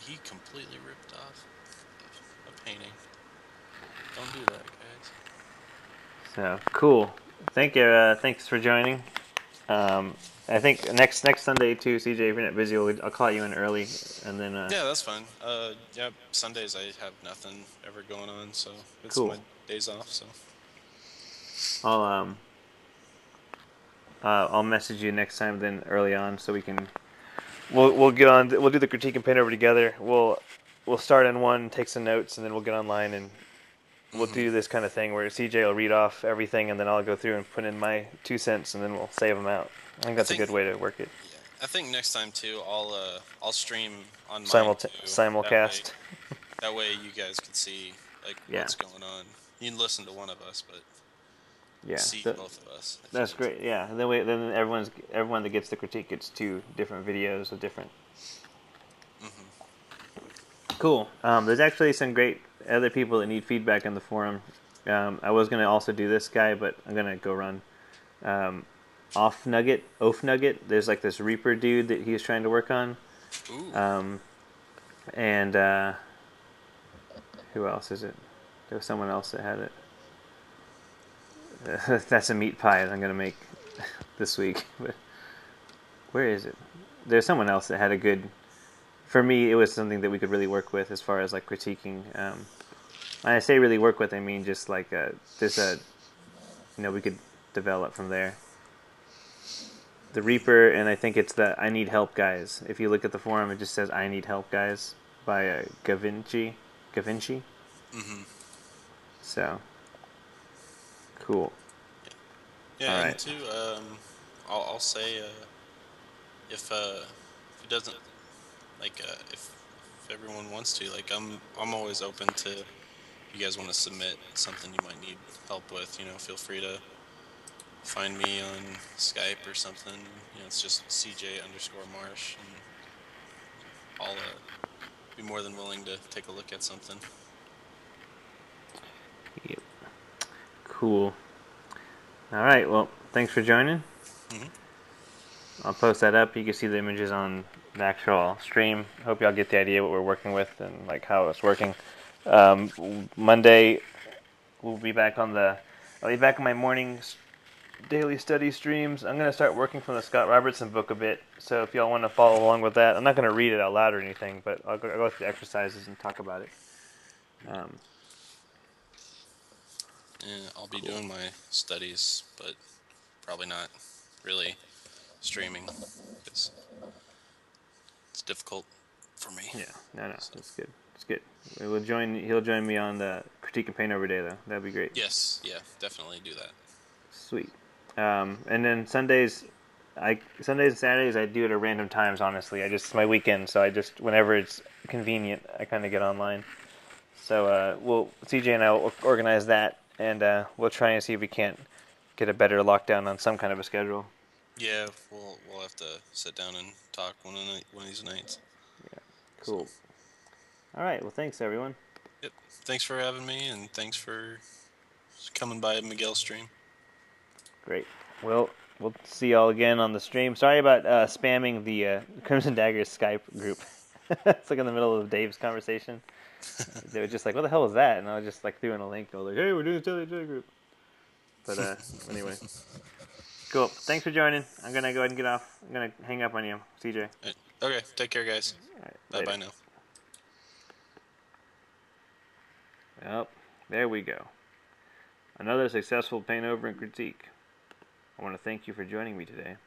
he completely ripped off a painting. Don't do that, guys. So cool. Thank you. Thanks for joining. I think next Sunday too, CJ. If you're not busy, I'll call you in early, and then. Yeah, that's fine. Yeah, Sundays I have nothing ever going on, so it's Cool. my days off. So I'll I'll message you next time then early on so we can. We'll get on. We'll do the critique and Paintover together. We'll start on one, take some notes, and then we'll get online and we'll do this kind of thing where CJ will read off everything, and then I'll go through and put in my 2 cents, and then we'll save them out. I think that's a good way to work it. Yeah, I think next time too, I'll stream on mine too. Simulcast. That way you guys can see like what's going on. You can listen to one of us, but see both of us. That's great. Yeah, and then everyone that gets the critique gets 2 different videos of different. Cool. There's actually some great other people that need feedback in the forum. I was gonna also do this guy, but I'm gonna go run. Off Nugget. There's like this Reaper dude that he was trying to work on. Ooh. And who else is it? There was someone else that had it. That's a meat pie that I'm gonna make this week. But where is it? There's someone else that had a good. For me, it was something that we could really work with as far as like critiquing. When I say really work with, I mean just like there's a, we could develop from there. The Reaper, and I think it's the I Need Help Guys. If you look at the forum, it just says I Need Help Guys by Gavinci. Mm-hmm. So, cool. Yeah, all and right. too, I'll say if it doesn't like if everyone wants to, like I'm always open to. If you guys want to submit something you might need help with, feel free to find me on Skype or something. It's just CJ_Marsh, and I'll be more than willing to take a look at something. Yep. Cool. All right. Well, thanks for joining. I'll post that up. You can see the images on the actual stream. Hope y'all get the idea what we're working with and like how it's working. Monday, we'll be back on I'll be back on my morning daily study streams. I'm going to start working from the Scott Robertson book a bit. So if y'all want to follow along with that, I'm not going to read it out loud or anything, but I'll go through the exercises and talk about it. Yeah, I'll be doing my studies, but probably not really streaming because it's difficult for me. Yeah, no, that's good. It's good. We'll join. He'll join me on the critique and Paintover day, though. That'd be great. Yes, yeah, definitely do that. Sweet. And then Sundays and Saturdays I do it at random times. Honestly, it's my weekend, so I just whenever it's convenient, I kind of get online. So CJ and I will organize that, and we'll try and see if we can't get a better lockdown on some kind of a schedule. Yeah, we'll have to sit down and talk one of these nights. Yeah. So, Cool. All right. Well, thanks everyone. yep. Thanks for having me, and thanks for coming by Miguel's stream. Great. Well, we'll see y'all again on the stream. Sorry about spamming the Crimson Daggers Skype group. It's like in the middle of Dave's conversation. They were just like, "What the hell is that?" And I was just like, threw in a link. I was like, "Hey, we're doing a Daily group." But anyway, cool. Thanks for joining. I'm gonna go ahead and get off. I'm gonna hang up on you, CJ. Okay, take care, guys. All right, Bye later. now. Well, there we go. Another successful Paintover and critique. I want to thank you for joining me today.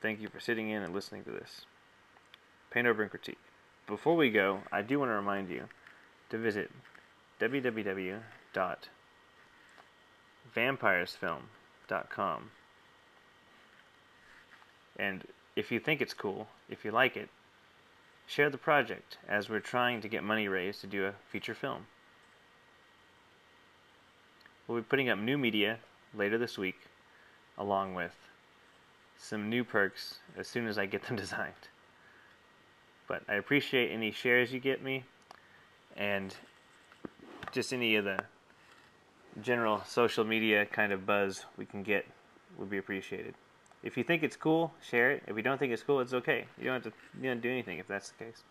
Thank you for sitting in and listening to this. Paintover and critique. Before we go, I do want to remind you to visit www.vampiresfilm.com. And if you think it's cool, if you like it, share the project as we're trying to get money raised to do a feature film. We'll be putting up new media later this week, along with some new perks as soon as I get them designed. But I appreciate any shares you get me, and just any of the general social media kind of buzz we can get would be appreciated. If you think it's cool, share it. If you don't think it's cool, it's okay. You don't have to do anything if that's the case.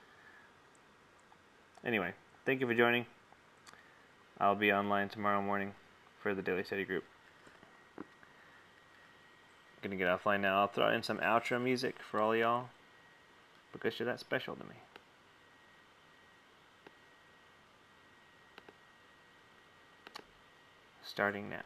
Anyway, thank you for joining. I'll be online tomorrow morning for the Daily Study group. Gonna get offline now. I'll throw in some outro music for all y'all because you're that special to me. Starting now.